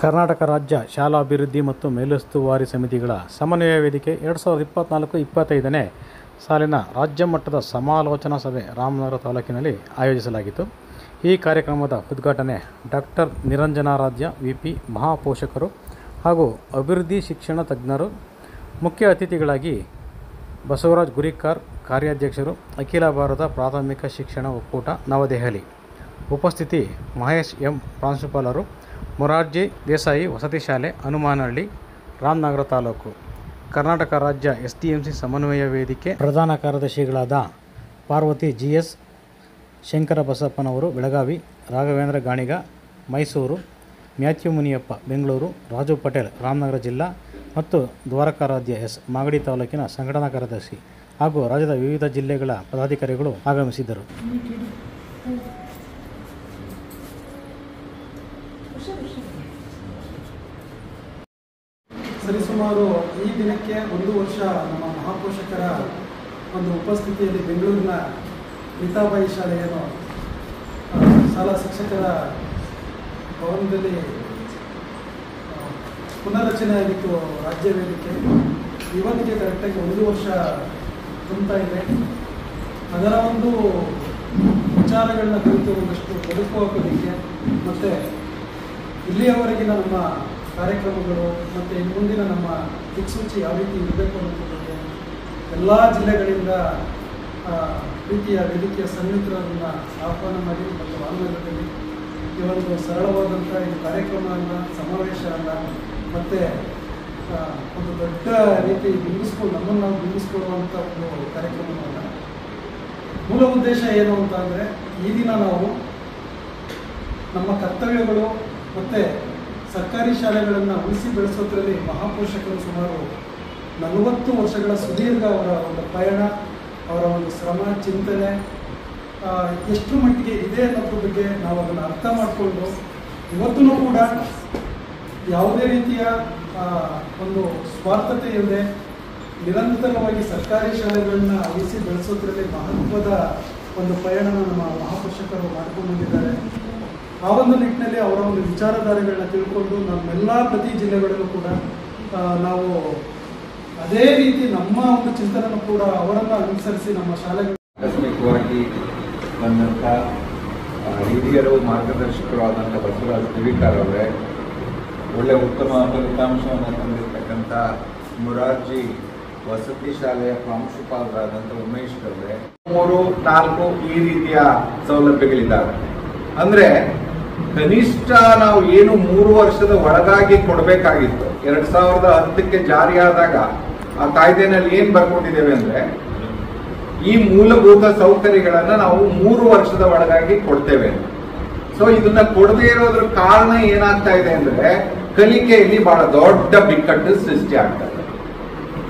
ಕರ್ನಾಟಕ ರಾಜ್ಯ ಶಾಲಾ ಅಭಿವೃದ್ಧಿ ಮತ್ತು ಮೇಲುಸ್ತುವಾರಿ ಸಮಿತಿಗಳ ಸಮನ್ವಯ ವೇದಿಕೆ 2024-25ನೇ ಸಾಲಿನ ರಾಜ್ಯ ಮಟ್ಟದ ಸಮಾಲೋಚನಾ ಸಭೆ ರಾಮನಗರ ತಾಲೂಕಿನಲ್ಲಿ ಆಯೋಜಿಸಲಾಗಿತ್ತು. ಈ ಕಾರ್ಯಕ್ರಮದ ಉದ್ಘಾಟನೆ ಡಾಕ್ಟರ್ ನಿರಂಜನಾರಾಧ್ಯ ವಿಪಿ ಮಹಾಪೋಷಕರು ಹಾಗೂ ಅಭಿವೃದ್ಧಿ ಶಿಕ್ಷಣ ತಜ್ಞರು, ಮುಖ್ಯ ಅತಿಥಿಗಳಾಗಿ ಬಸವರಾಜ್ ಗುರಿಕಾರ್ ಕಾರ್ಯಾಧ್ಯಕ್ಷರು, ಅಖಿಲ ಭಾರತ ಪ್ರಾಥಮಿಕ ಶಿಕ್ಷಣ ಒಕ್ಕೂಟ ನವದೆಹಲಿ. ಉಪಸ್ಥಿತಿ ಮಹೇಶ್ ಎಂ ಪ್ರಾಂಶುಪಾಲರು, ಮೊರಾರ್ಜಿ ದೇಸಾಯಿ ವಸತಿ ಶಾಲೆ ಹನುಮಾನಹಳ್ಳಿ, ರಾಮನಗರ ತಾಲೂಕು. ಕರ್ನಾಟಕ ರಾಜ್ಯ SDMC ಸಮನ್ವಯ ವೇದಿಕೆ ಪ್ರಧಾನ ಕಾರ್ಯದರ್ಶಿಗಳಾದ ಪಾರ್ವತಿ GS, ಶಂಕರ ಬಸಪ್ಪನವರು ಬೆಳಗಾವಿ, ರಾಘವೇಂದ್ರ ಗಾಣಿಗ ಮೈಸೂರು, ಮ್ಯಾಥ್ಯೂ ಮುನಿಯಪ್ಪ ಬೆಂಗಳೂರು, ರಾಜು ಪಟೇಲ್ ರಾಮನಗರ ಜಿಲ್ಲಾ ಮತ್ತು ದ್ವಾರಕಾರಾಧ್ಯ S ಮಾಗಡಿ ತಾಲೂಕಿನ ಸಂಘಟನಾ ಕಾರ್ಯದರ್ಶಿ ಹಾಗೂ ರಾಜ್ಯದ ವಿವಿಧ ಜಿಲ್ಲೆಗಳ ಪದಾಧಿಕಾರಿಗಳು ಆಗಮಿಸಿದ್ದರು. ಸರಿಸುಮಾರು ಈ ದಿನಕ್ಕೆ 1 ವರ್ಷ ನಮ್ಮ ಮಹಾಪೋಷಕರ ಒಂದು ಉಪಸ್ಥಿತಿಯಲ್ಲಿ ಬೆಂಗಳೂರಿನ ಮಿತಾಬಾಯಿ ಶಾಲೆಯನ್ನು ಶಾಲಾ ಶಿಕ್ಷಕರ ಭವನದಲ್ಲಿ ಪುನರ್ರಚನೆ ಆಗಿತ್ತು ರಾಜ್ಯ ವೇದಿಕೆ. ಇವತ್ತಿಗೆ ಕರೆಕ್ಟಾಗಿ 1 ವರ್ಷ ತುಂಬ್ತಾ ಇದೆ. ಅದರ ಒಂದು ವಿಚಾರಗಳನ್ನ ಕುರಿತು ಒಂದಷ್ಟು ಬದುಕು ಹಾಕೋದಕ್ಕೆ ಮತ್ತು ಇಲ್ಲಿಯವರೆಗಿನ ನಮ್ಮ ಕಾರ್ಯಕ್ರಮಗಳು ಮತ್ತು ಇನ್ನು ಮುಂದಿನ ನಮ್ಮ ದಿಕ್ಸೂಚಿ ಯಾವ ರೀತಿ ಇರಬೇಕು ಅನ್ನೋದ್ರ ಬಗ್ಗೆ ಎಲ್ಲ ಜಿಲ್ಲೆಗಳಿಂದ ರೀತಿಯ ವೇದಿಕೆಯ ಸನ್ನಿಹಿತರನ್ನು ಆಹ್ವಾನ ಮಾಡಿ ಮತ್ತು ರಾಮನಗರದಲ್ಲಿ ಈ ಒಂದು ಸರಳವಾದಂಥ ಈ ಕಾರ್ಯಕ್ರಮ ಅಲ್ಲ, ಸಮಾವೇಶ ಅಲ್ಲ, ಮತ್ತು ಒಂದು ದೊಡ್ಡ ರೀತಿ ನಮ್ಮನ್ನು ನಾವು ಬಿಂಬಿಸ್ಕೊಳ್ಳುವಂಥ ಒಂದು ಕಾರ್ಯಕ್ರಮವಲ್ಲ. ಮೂಲ ಉದ್ದೇಶ ಏನು ಅಂತ ಅಂದರೆ, ಈ ದಿನ ನಾವು ನಮ್ಮ ಕರ್ತವ್ಯಗಳು ಮತ್ತು ಸರ್ಕಾರಿ ಶಾಲೆಗಳನ್ನು ಉಳಿಸಿ ಬೆಳೆಸೋದ್ರಲ್ಲಿ ಮಹಾಪೋಷಕರು ಸುಮಾರು 40 ವರ್ಷಗಳ ಸುದೀರ್ಘ ಅವರ ಒಂದು ಪಯಣ, ಅವರ ಒಂದು ಶ್ರಮ, ಚಿಂತನೆ ಎಷ್ಟು ಮಟ್ಟಿಗೆ ಇದೆ ಅನ್ನೋದ್ರ ಬಗ್ಗೆ ನಾವು ಅದನ್ನು ಅರ್ಥ ಮಾಡಿಕೊಂಡು ಇವತ್ತೂ ಕೂಡ ಯಾವುದೇ ರೀತಿಯ ಒಂದು ಸ್ವಾರ್ಥತೆ ಇಲ್ಲದೆ ನಿರಂತರವಾಗಿ ಸರ್ಕಾರಿ ಶಾಲೆಗಳನ್ನ ಉಳಿಸಿ ಬೆಳೆಸೋದ್ರಲ್ಲಿ ಮಹತ್ವದ ಒಂದು ಪಯಣನ ನಮ್ಮ ಮಹಾಪೋಷಕರು ಮಾಡ್ಕೊಂಡು ಬಂದಿದ್ದಾರೆ. ಆ ಒಂದು ನಿಟ್ಟಿನಲ್ಲಿ ಅವರ ಒಂದು ವಿಚಾರಧಾರೆಗಳನ್ನ ತಿಳ್ಕೊಂಡು ನಮ್ಮೆಲ್ಲ ಪ್ರತಿ ಜಿಲ್ಲೆಗಳಲ್ಲೂ ಕೂಡ ನಾವು ಅದೇ ರೀತಿ ನಮ್ಮ ಒಂದು ಚಿಂತನೆಯನ್ನು ಕೂಡ ಅವರನ್ನು ಅನುಸರಿಸಿ ನಮ್ಮ ಶಾಲೆಗಳು ಆಕಸ್ಮಿಕವಾಗಿ ಬಂದಂಥ ಹಿರಿಯರು ಮಾರ್ಗದರ್ಶಕರು ಆದಂಥ ಬಸವರಾಜ್ ಗುರಿಕಾರ್ ಅವರೇ, ಒಳ್ಳೆ ಉತ್ತಮ ಫಲಿತಾಂಶವನ್ನು ತಂದಿರತಕ್ಕಂಥ ಮೊರಾರ್ಜಿ ವಸತಿ ಶಾಲೆಯ ಪ್ರಾಂಶುಪಾಲರಾದಂಥ ಉಮೇಶ್ ಅವರೇ, 3-4 ಈ ರೀತಿಯ ಸೌಲಭ್ಯಗಳಿದ್ದಾವೆ. ಅಂದ್ರೆ ಕನಿಷ್ಠ ನಾವು ಏನು 3 ವರ್ಷದ ಒಳಗಾಗಿ ಕೊಡಬೇಕಾಗಿತ್ತು, 2010ಕ್ಕೆ ಜಾರಿಯಾದಾಗ ಆ ಕಾಯ್ದೆನಲ್ಲಿ ಏನ್ ಬರ್ಕೊಂಡಿದ್ದೇವೆ ಅಂದ್ರೆ, ಈ ಮೂಲಭೂತ ಸೌಕರ್ಯಗಳನ್ನ ನಾವು 3 ವರ್ಷದ ಒಳಗಾಗಿ ಕೊಡ್ತೇವೆ. ಸೊ ಇದನ್ನ ಕೊಡದೇ ಇರೋದ್ರ ಕಾರಣ ಏನಾಗ್ತಾ ಇದೆ ಅಂದ್ರೆ, ಕಲಿಕೆಯಲ್ಲಿ ಬಹಳ ದೊಡ್ಡ ಬಿಕ್ಕಟ್ಟು ಸೃಷ್ಟಿ ಆಗ್ತದೆ.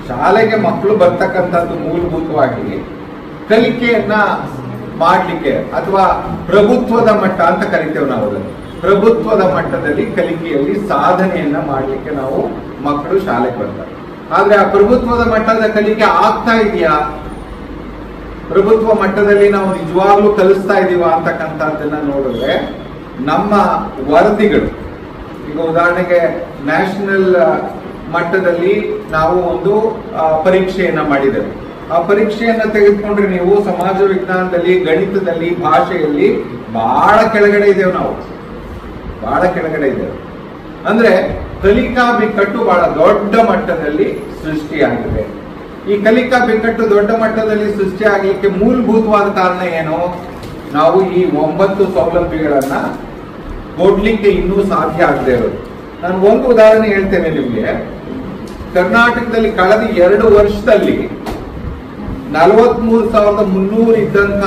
ಶಾಲೆಗೆ ಮಕ್ಕಳು ಬರ್ತಕ್ಕಂಥದ್ದು ಮೂಲಭೂತವಾಗಿ ಕಲಿಕೆಯನ್ನ ಮಾಡಲಿಕ್ಕೆ, ಅಥವಾ ಪ್ರಭುತ್ವದ ಮಟ್ಟ ಅಂತ ಕರಿತೇವೆ ನಾವು ಅದನ್ನು, ಪ್ರಭುತ್ವದ ಮಟ್ಟದಲ್ಲಿ ಕಲಿಕೆಯಲ್ಲಿ ಸಾಧನೆಯನ್ನ ಮಾಡಲಿಕ್ಕೆ ನಾವು ಮಕ್ಕಳು ಶಾಲೆಗೆ ಬರ್ತಾರೆ. ಆದ್ರೆ ಆ ಪ್ರಭುತ್ವದ ಮಟ್ಟದ ಕಲಿಕೆ ಆಗ್ತಾ ಇದೆಯಾ, ಪ್ರಭುತ್ವ ಮಟ್ಟದಲ್ಲಿ ನಾವು ನಿಜವಾಗ್ಲೂ ಕಲಿಸ್ತಾ ಇದೀವ ಅಂತಕ್ಕಂಥದ್ದನ್ನ ನೋಡಿದ್ರೆ ನಮ್ಮ ವರದಿಗಳು, ಈಗ ಉದಾಹರಣೆಗೆ ನ್ಯಾಷನಲ್ ಮಟ್ಟದಲ್ಲಿ ನಾವು ಒಂದು ಪರೀಕ್ಷೆಯನ್ನ ಮಾಡಿದ್ದೇವೆ. ಆ ಪರೀಕ್ಷೆಯನ್ನ ತೆಗೆದುಕೊಂಡ್ರೆ ನೀವು ಸಮಾಜ ವಿಜ್ಞಾನದಲ್ಲಿ, ಗಣಿತದಲ್ಲಿ, ಭಾಷೆಯಲ್ಲಿ ಬಹಳ ಕೆಳಗಡೆ ಇದ್ದೇವೆ, ನಾವು ಬಹಳ ಕೆಳಗಡೆ ಇದ್ದೇವೆ. ಅಂದ್ರೆ ಕಲಿಕಾ ಬಿಕ್ಕಟ್ಟು ಬಹಳ ದೊಡ್ಡ ಮಟ್ಟದಲ್ಲಿ ಸೃಷ್ಟಿಯಾಗಿದೆ. ಈ ಕಲಿಕಾ ಬಿಕ್ಕಟ್ಟು ದೊಡ್ಡ ಮಟ್ಟದಲ್ಲಿ ಸೃಷ್ಟಿ ಆಗಲಿಕ್ಕೆ ಮೂಲಭೂತವಾದ ಕಾರಣ ಏನು, ನಾವು ಈ 9 ಸೌಲಭ್ಯಗಳನ್ನ ಕೊಡ್ಲಿಕ್ಕೆ ಇನ್ನೂ ಸಾಧ್ಯ ಆಗದೆ ಇರೋದು. ನಾನು ಒಂದು ಉದಾಹರಣೆ ಹೇಳ್ತೇನೆ ನಿಮ್ಗೆ. ಕರ್ನಾಟಕದಲ್ಲಿ ಕಳೆದ 2 ವರ್ಷದಲ್ಲಿ 43,300 ಇದ್ದಂತ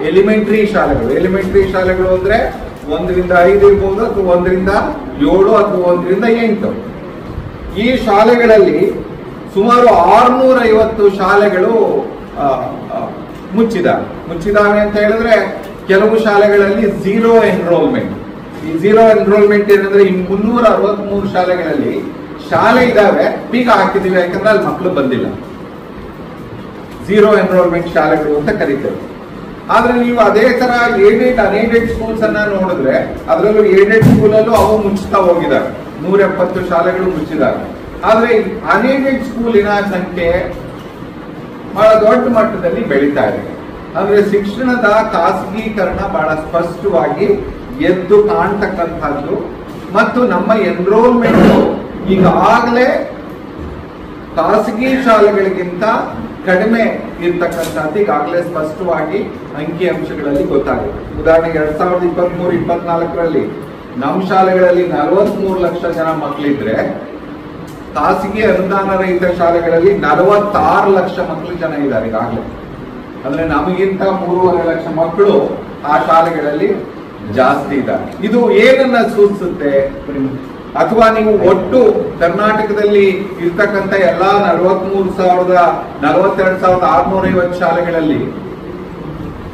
ಎಲಿಮೆಂಟರಿ ಶಾಲೆಗಳು ಅಂದ್ರೆ 1ರಿಂದ 5 ಇರ್ಬೋದು, ಅಥವಾ 1ರಿಂದ 7 ಅಥವಾ 1ರಿಂದ 8. ಈ ಶಾಲೆಗಳಲ್ಲಿ ಸುಮಾರು 650 ಶಾಲೆಗಳು ಮುಚ್ಚಿದಾವೆ ಅಂತ ಹೇಳಿದ್ರೆ, ಕೆಲವು ಶಾಲೆಗಳಲ್ಲಿ ಝೀರೋ ಎನ್ರೋಲ್ಮೆಂಟ್. ಈ ಝೀರೋ ಎನ್ರೋಲ್ಮೆಂಟ್ ಏನಂದ್ರೆ, ಈ 363 ಶಾಲೆಗಳಲ್ಲಿ ಶಾಲೆ ಇದಾವೆ, ಬೀಗ ಹಾಕಿದೀವಿ ಯಾಕಂದ್ರೆ ಅಲ್ಲಿ ಮಕ್ಕಳು ಬಂದಿಲ್ಲ. ಝೀರೋ ಎನ್ರೋಲ್ಮೆಂಟ್ ಶಾಲೆಗಳು ಅಂತ ಕರೀತೇವೆ. ಆದ್ರೆ ನೀವು ಅದೇ ತರ ಏಡೆಡ್ ಅನ್ಏಡೆಡ್ ಸ್ಕೂಲ್ಸ್ ಅನ್ನ ನೋಡಿದ್ರೆ, ಅದರಲ್ಲೂ ಏಡೆಡ್ ಸ್ಕೂಲಲ್ಲೂ ಅವು ಮುಚ್ಚುತ್ತಾ ಹೋಗಿದ್ದಾರೆ. 170 ಶಾಲೆಗಳು ಮುಚ್ಚಿದ್ದಾರೆ. ಆದ್ರೆ ಅನ್ಎಡೆಡ್ ಸ್ಕೂಲಿನ ಸಂಖ್ಯೆ ಬಹಳ ದೊಡ್ಡ ಮಟ್ಟದಲ್ಲಿ ಬೆಳೀತಾ ಇದೆ. ಅಂದ್ರೆ ಶಿಕ್ಷಣದ ಖಾಸಗೀಕರಣ ಬಹಳ ಸ್ಪಷ್ಟವಾಗಿ ಎದ್ದು ಕಾಣ್ತಕ್ಕಂಥದ್ದು ಮತ್ತು ನಮ್ಮ ಎನ್ರೋಲ್ಮೆಂಟ್ ಈಗಾಗಲೇ ಖಾಸಗಿ ಶಾಲೆಗಳಿಗಿಂತ ಕಡಿಮೆ ಇರ್ತಕ್ಕಂಥದ್ದು ಈಗಾಗಲೇ ಸ್ಪಷ್ಟವಾಗಿ ಅಂಕಿಅಂಶಗಳಲ್ಲಿ ಗೊತ್ತಾಗಿದೆ. ಉದಾಹರಣೆಗೆ 2023-24ರಲ್ಲಿ ನಮ್ಮ ಶಾಲೆಗಳಲ್ಲಿ 43 ಲಕ್ಷ ಜನ ಮಕ್ಕಳಿದ್ರೆ ಖಾಸಗಿ ಅನುದಾನ ರಹಿತ ಶಾಲೆಗಳಲ್ಲಿ 46 ಲಕ್ಷ ಜನ ಇದ್ದಾರೆ ಈಗಾಗಲೇ. ಅಂದ್ರೆ ನಮಗಿಂತ 3.5 ಲಕ್ಷ ಮಕ್ಕಳು ಆ ಶಾಲೆಗಳಲ್ಲಿ ಜಾಸ್ತಿ ಇದ್ದಾರೆ. ಇದು ಏನನ್ನ ಸೂಚಿಸುತ್ತೆ? ಅಥವಾ ನೀವು ಒಟ್ಟು ಕರ್ನಾಟಕದಲ್ಲಿ ಇರ್ತಕ್ಕಂಥ ಎಲ್ಲಾ 42,650 ಶಾಲೆಗಳಲ್ಲಿ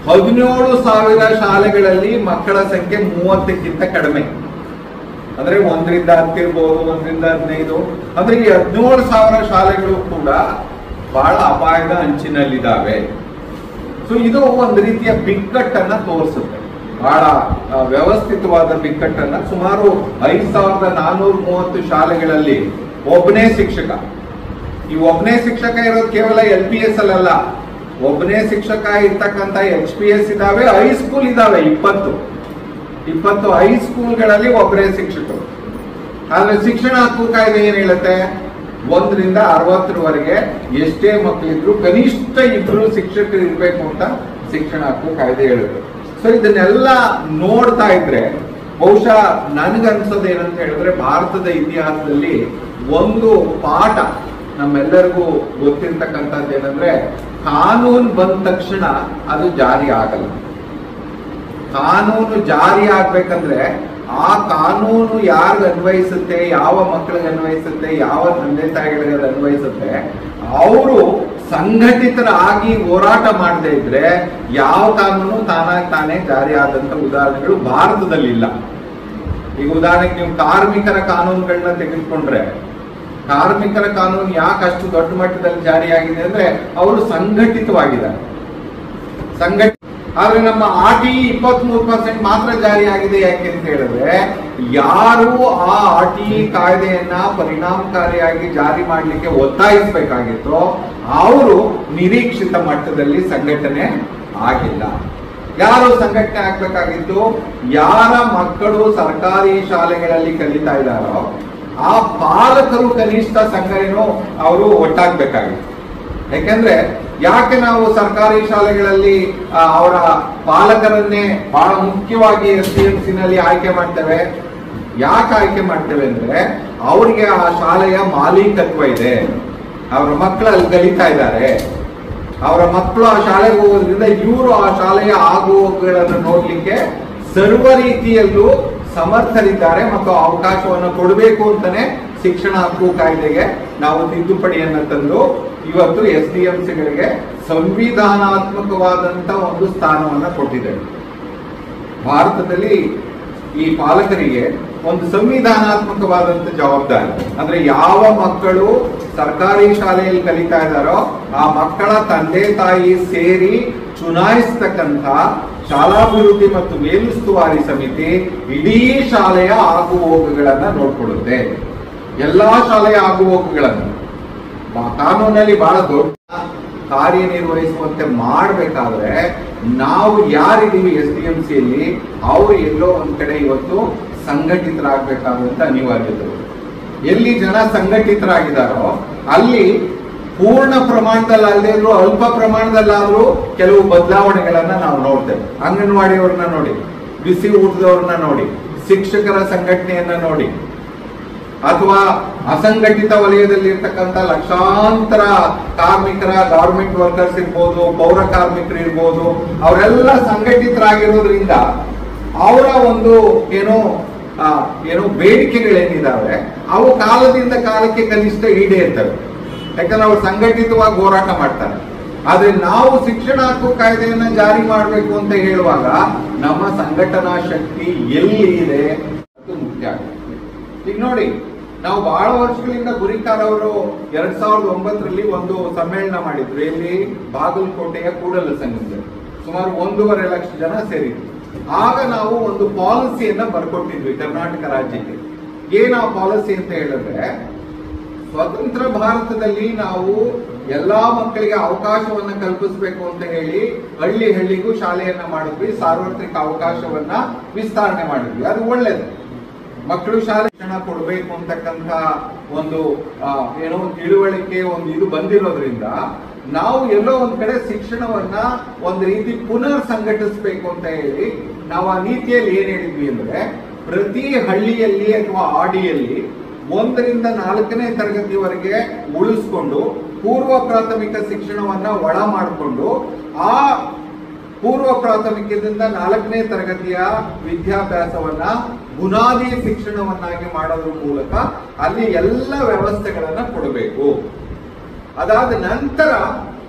17,000 ಶಾಲೆಗಳಲ್ಲಿ ಮಕ್ಕಳ ಸಂಖ್ಯೆ 30ಕ್ಕಿಂತ ಕಡಿಮೆ. ಅಂದ್ರೆ 1ರಿಂದ 10 ಇರ್ಬೋದು, 1ರಿಂದ 15. ಅಂದ್ರೆ ಈ 17,000 ಶಾಲೆಗಳು ಕೂಡ ಬಹಳ ಅಪಾಯದ ಅಂಚಿನಲ್ಲಿದ್ದಾವೆ. ಸೊ ಇದು ಒಂದು ರೀತಿಯ ಬಿಕ್ಕಟ್ಟನ್ನ ತೋರಿಸುತ್ತೆ, ಬಹಳ ವ್ಯವಸ್ಥಿತವಾದ ಬಿಕ್ಕಟ್ಟನ್ನ. ಸುಮಾರು 5,430 ಶಾಲೆಗಳಲ್ಲಿ ಒಬ್ಬನೇ ಶಿಕ್ಷಕ. ಈ ಒಬ್ಬನೇ ಶಿಕ್ಷಕ ಇರೋದು ಕೇವಲ LPS ಅಲ್ಲ, ಒಬ್ಬನೇ ಶಿಕ್ಷಕ ಇರ್ತಕ್ಕಂಥ HPS ಇದಾವೆ, ಹೈಸ್ಕೂಲ್ ಇದಾವೆ 20 ಹೈಸ್ಕೂಲ್ಗಳಲ್ಲಿ ಒಬ್ಬರೇ ಶಿಕ್ಷಕರು. ಆದ್ರೆ ಶಿಕ್ಷಣ ಹಕ್ಕು ಕಾಯ್ದೆ ಏನ್ ಹೇಳುತ್ತೆ? 1ರಿಂದ 60ರವರೆಗೆ ಎಷ್ಟೇ ಮಕ್ಕಳಿದ್ರು ಕನಿಷ್ಠ 2 ಶಿಕ್ಷಕರು ಇರ್ಬೇಕು ಅಂತ ಶಿಕ್ಷಣ ಹಕ್ಕು ಕಾಯ್ದೆ ಹೇಳುತ್ತೆ. ಸೊ ಇದನ್ನೆಲ್ಲ ನೋಡ್ತಾ ಇದ್ರೆ ಬಹುಶಃ ನನ್ಗನ್ಸೋದು ಏನಂತ ಹೇಳಿದ್ರೆ, ಭಾರತದ ಇತಿಹಾಸದಲ್ಲಿ ಒಂದು ಪಾಠ ನಮ್ಮೆಲ್ಲರಿಗೂ ಗೊತ್ತಿರ್ತಕ್ಕಂಥದ್ದು ಏನಂದ್ರೆ, ಕಾನೂನು ಬಂದ ತಕ್ಷಣ ಅದು ಜಾರಿ ಆಗಲ್ಲ. ಕಾನೂನು ಜಾರಿ ಆಗ್ಬೇಕಂದ್ರೆ ಆ ಕಾನೂನು ಯಾರಿಗೆ ಅನ್ವಯಿಸುತ್ತೆ, ಯಾವ ಮಕ್ಕಳಿಗೆ ಅನ್ವಯಿಸುತ್ತೆ, ಯಾವ ತಂದೆ ತಾಯಿಗಳಿಗೆ ಅದು ಅನ್ವಯಿಸುತ್ತೆ, ಅವರು ಸಂಘಟಿತರಾಗಿ ಹೋರಾಟ ಮಾಡದೇ ಇದ್ರೆ ಯಾವ ಕಾನೂನು ತಾನಾಗಿ ತಾನೇ ಜಾರಿ ಆದಂತ ಉದಾಹರಣೆಗಳು ಭಾರತದಲ್ಲಿ ಇಲ್ಲ. ಈಗ ಉದಾಹರಣೆಗೆ ನೀವು ಕಾರ್ಮಿಕರ ಕಾನೂನುಗಳನ್ನ ತೆಗೆದುಕೊಂಡ್ರೆ, ಕಾರ್ಮಿಕರ ಕಾನೂನು ಯಾಕೆ ಅಷ್ಟು ದೊಡ್ಡ ಮಟ್ಟದಲ್ಲಿ ಜಾರಿಯಾಗಿದೆ ಅಂದ್ರೆ ಅವರು ಸಂಘಟಿತವಾಗಿದ್ದಾರೆ. ಆದ್ರೆ ನಮ್ಮ RTE 23% ಮಾತ್ರ ಜಾರಿಯಾಗಿದೆ. ಯಾಕೆ ಅಂತ ಹೇಳಿದ್ರೆ, ಯಾರು ಆ RTE ಕಾಯ್ದೆಯನ್ನ ಪರಿಣಾಮಕಾರಿಯಾಗಿ ಜಾರಿ ಮಾಡಲಿಕ್ಕೆ ಒತ್ತಾಯಿಸಬೇಕಾಗಿತ್ತೋ ಅವರು ನಿರೀಕ್ಷಿತ ಮಟ್ಟದಲ್ಲಿ ಸಂಘಟನೆ ಆಗಿಲ್ಲ. ಯಾರು ಸಂಘಟನೆ ಆಗ್ಬೇಕಾಗಿತ್ತು? ಯಾರ ಮಕ್ಕಳು ಸರ್ಕಾರಿ ಶಾಲೆಗಳಲ್ಲಿ ಕಲಿತಾ ಇದ್ದಾರೋ ಆ ಪಾಲಕರು ಕನಿಷ್ಠ ಸಂಘ ಏನೋ ಅವರು ಒಟ್ಟಾಗಬೇಕಾಗಿತ್ತು. ಯಾಕೆಂದ್ರೆ ಯಾಕೆ ನಾವು ಸರ್ಕಾರಿ ಶಾಲೆಗಳಲ್ಲಿ ಅವರ ಪಾಲಕರನ್ನೇ ಬಹಳ ಮುಖ್ಯವಾಗಿ SDMCನಲ್ಲಿ ಆಯ್ಕೆ ಮಾಡ್ತೇವೆ? ಯಾಕೆ ಆಯ್ಕೆ ಮಾಡ್ತೇವೆ ಅಂದ್ರೆ, ಅವರಿಗೆ ಆ ಶಾಲೆಯ ಮಾಲೀಕತ್ವ ಇದೆ, ಅವರ ಮಕ್ಕಳು ಅಲ್ಲಿ ಕಲಿತಾ ಇದ್ದಾರೆ, ಅವರ ಮಕ್ಕಳು ಆ ಶಾಲೆಗೆ ಹೋಗೋದ್ರಿಂದ ಇವರು ಆ ಶಾಲೆಯ ಆಗುವಗಳನ್ನು ನೋಡ್ಲಿಕ್ಕೆ ಸರ್ವ ರೀತಿಯಲ್ಲೂ ಸಮರ್ಥರಿದ್ದಾರೆ ಮತ್ತು ಅವಕಾಶವನ್ನು ಕೊಡಬೇಕು ಅಂತಾನೆ ಶಿಕ್ಷಣ ಹಕ್ಕು ಕಾಯ್ದೆಗೆ ನಾವು ತಿದ್ದುಪಡಿಯನ್ನ ತಂದು ಇವತ್ತು SDMCಗಳಿಗೆ ಸಂವಿಧಾನಾತ್ಮಕವಾದಂತ ಒಂದು ಸ್ಥಾನವನ್ನ ಕೊಟ್ಟಿದ್ದೇವೆ. ಭಾರತದಲ್ಲಿ ಈ ಪಾಲಕರಿಗೆ ಒಂದು ಸಂವಿಧಾನಾತ್ಮಕವಾದಂತ ಜವಾಬ್ದಾರಿ. ಅಂದ್ರೆ ಯಾವ ಮಕ್ಕಳು ಸರ್ಕಾರಿ ಶಾಲೆಯಲ್ಲಿ ಕಲಿತಾ ಇದ್ದಾರೋ ಆ ಮಕ್ಕಳ ತಂದೆ ತಾಯಿ ಸೇರಿ ಚುನಾಯಿಸತಕ್ಕಂಥ ಶಾಲಾಭಿವೃದ್ಧಿ ಮತ್ತು ಮೇಲುಸ್ತುವಾರಿ ಸಮಿತಿ ಇಡೀ ಶಾಲೆಯ ಆಗುಹೋಗುಗಳನ್ನ ನೋಡ್ಕೊಳ್ಳುತ್ತೆ. ಎಲ್ಲಾ ಶಾಲೆಯ ಆಗುಹೋಗುಗಳನ್ನು ಕಾನೂನಲ್ಲಿ ಬಹಳ ದೊಡ್ಡ ಕಾರ್ಯನಿರ್ವಹಿಸುವಂತೆ ಮಾಡಬೇಕಾದ್ರೆ ನಾವು ಯಾರಿದ್ದೀವಿ SDMCಯಲ್ಲಿ ಅವರು ಎಲ್ಲೋ ಒಂದ್ ಕಡೆ ಇವತ್ತು ಸಂಘಟಿತರಾಗಬೇಕಾದಂತ ಅನಿವಾರ್ಯತೆ. ಎಲ್ಲಿ ಜನ ಸಂಘಟಿತರಾಗಿದ್ದಾರೋ ಅಲ್ಲಿ ಪೂರ್ಣ ಪ್ರಮಾಣದಲ್ಲಿ ಅಲ್ಲದೆ ಇದ್ರು ಅಲ್ಪ ಪ್ರಮಾಣದಲ್ಲಾದ್ರೂ ಕೆಲವು ಬದಲಾವಣೆಗಳನ್ನ ನಾವು ನೋಡ್ತೇವೆ. ಅಂಗನವಾಡಿಯವ್ರನ್ನ ನೋಡಿ, ಬಿಸಿ ಊಟದವ್ರನ್ನ ನೋಡಿ, ಶಿಕ್ಷಕರ ಸಂಘಟನೆಯನ್ನ ನೋಡಿ, ಅಥವಾ ಅಸಂಘಟಿತ ವಲಯದಲ್ಲಿ ಇರ್ತಕ್ಕಂಥ ಲಕ್ಷಾಂತರ ಕಾರ್ಮಿಕರ, ಗವರ್ಮೆಂಟ್ ವರ್ಕರ್ಸ್ ಇರ್ಬೋದು, ಪೌರ ಕಾರ್ಮಿಕರು ಇರ್ಬೋದು, ಅವರೆಲ್ಲ ಸಂಘಟಿತರಾಗಿರೋದ್ರಿಂದ ಅವರ ಒಂದು ಏನೋ ಬೇಡಿಕೆಗಳೇನಿದಾವೆ ಅವು ಕಾಲದಿಂದ ಕಾಲಕ್ಕೆ ಕನಿಷ್ಠ ಈಡೇರ್ತವೆ. ಯಾಕಂದ್ರೆ ಅವ್ರು ಸಂಘಟಿತವಾಗಿ ಹೋರಾಟ ಮಾಡ್ತಾರೆ. ಆದ್ರೆ ನಾವು ಶಿಕ್ಷಣ ಹಕ್ಕು ಕಾಯ್ದೆಯನ್ನ ಜಾರಿ ಮಾಡಬೇಕು ಅಂತ ಹೇಳುವಾಗ ನಮ್ಮ ಸಂಘಟನಾ ಶಕ್ತಿ ಎಲ್ಲಿ ಇದೆ ಅದು ಮುಖ್ಯ ಆಗುತ್ತೆ. ಈಗ ನೋಡಿ, ನಾವು ಬಹಳ ವರ್ಷಗಳಿಂದ ಗುರಿಕಾರ್ ಅವರು 2009ರಲ್ಲಿ ಒಂದು ಸಮ್ಮೇಳನ ಮಾಡಿದ್ರು. ಎಲ್ಲಿ? ಬಾಗಲಕೋಟೆಯ ಕೂಡಲ ಸಂಗಮದಲ್ಲಿ ಸುಮಾರು 1.5 ಲಕ್ಷ ಜನ ಸೇರಿದ್ರು. ಆಗ ನಾವು ಒಂದು ಪಾಲಿಸಿಯನ್ನ ಬರ್ಕೊಟ್ಟಿದ್ವಿ ಕರ್ನಾಟಕ ರಾಜ್ಯಕ್ಕೆ. ಏನ್ ಆ ಪಾಲಿಸಿ ಅಂತ ಹೇಳಿದ್ರೆ, ಸ್ವತಂತ್ರ ಭಾರತದಲ್ಲಿ ನಾವು ಎಲ್ಲಾ ಮಕ್ಕಳಿಗೆ ಅವಕಾಶವನ್ನ ಕಲ್ಪಿಸಬೇಕು ಅಂತ ಹೇಳಿ ಹಳ್ಳಿ ಹಳ್ಳಿಗೂ ಶಾಲೆಯನ್ನ ಮಾಡಿದ್ವಿ, ಸಾರ್ವತ್ರಿಕ ಅವಕಾಶವನ್ನ ವಿಸ್ತರಣೆ ಮಾಡಿದ್ವಿ. ಅದು ಒಳ್ಳೇದು. ಮಕ್ಕಳು ಶಾಲೆ ಶಿಕ್ಷಣ ಕೊಡಬೇಕು ಅಂತಕ್ಕಂಥ ಒಂದು ಏನೋ ತಿಳುವಳಿಕೆ ಒಂದು ಇದು ಬಂದಿರೋದ್ರಿಂದ ನಾವು ಎಲ್ಲೋ ಒಂದ್ ಕಡೆ ಶಿಕ್ಷಣವನ್ನ ಒಂದ್ ರೀತಿ ಪುನರ್ ಸಂಘಟಿಸಬೇಕು ಅಂತ ಹೇಳಿ ನಾವು ಆ ನೀತಿಯಲ್ಲಿ ಏನ್ ಹೇಳಿದ್ವಿ ಅಂದ್ರೆ, ಪ್ರತಿ ಹಳ್ಳಿಯಲ್ಲಿ ಅಥವಾ ಆಡಿಯಲ್ಲಿ 1 ರಿಂದ 4ನೇ ತರಗತಿವರೆಗೆ ಉಳಿಸ್ಕೊಂಡು ಪೂರ್ವ ಪ್ರಾಥಮಿಕ ಶಿಕ್ಷಣವನ್ನ ಒಳ ಮಾಡಿಕೊಂಡು ಆ ಪೂರ್ವ ಪ್ರಾಥಮಿಕದಿಂದ 4ನೇ ತರಗತಿಯ ವಿದ್ಯಾಭ್ಯಾಸವನ್ನ ಬುನಾದಿ ಶಿಕ್ಷಣವನ್ನಾಗಿ ಮಾಡೋದ್ರ ಮೂಲಕ ಅಲ್ಲಿ ಎಲ್ಲ ವ್ಯವಸ್ಥೆಗಳನ್ನ ಕೊಡಬೇಕು. ಅದಾದ ನಂತರ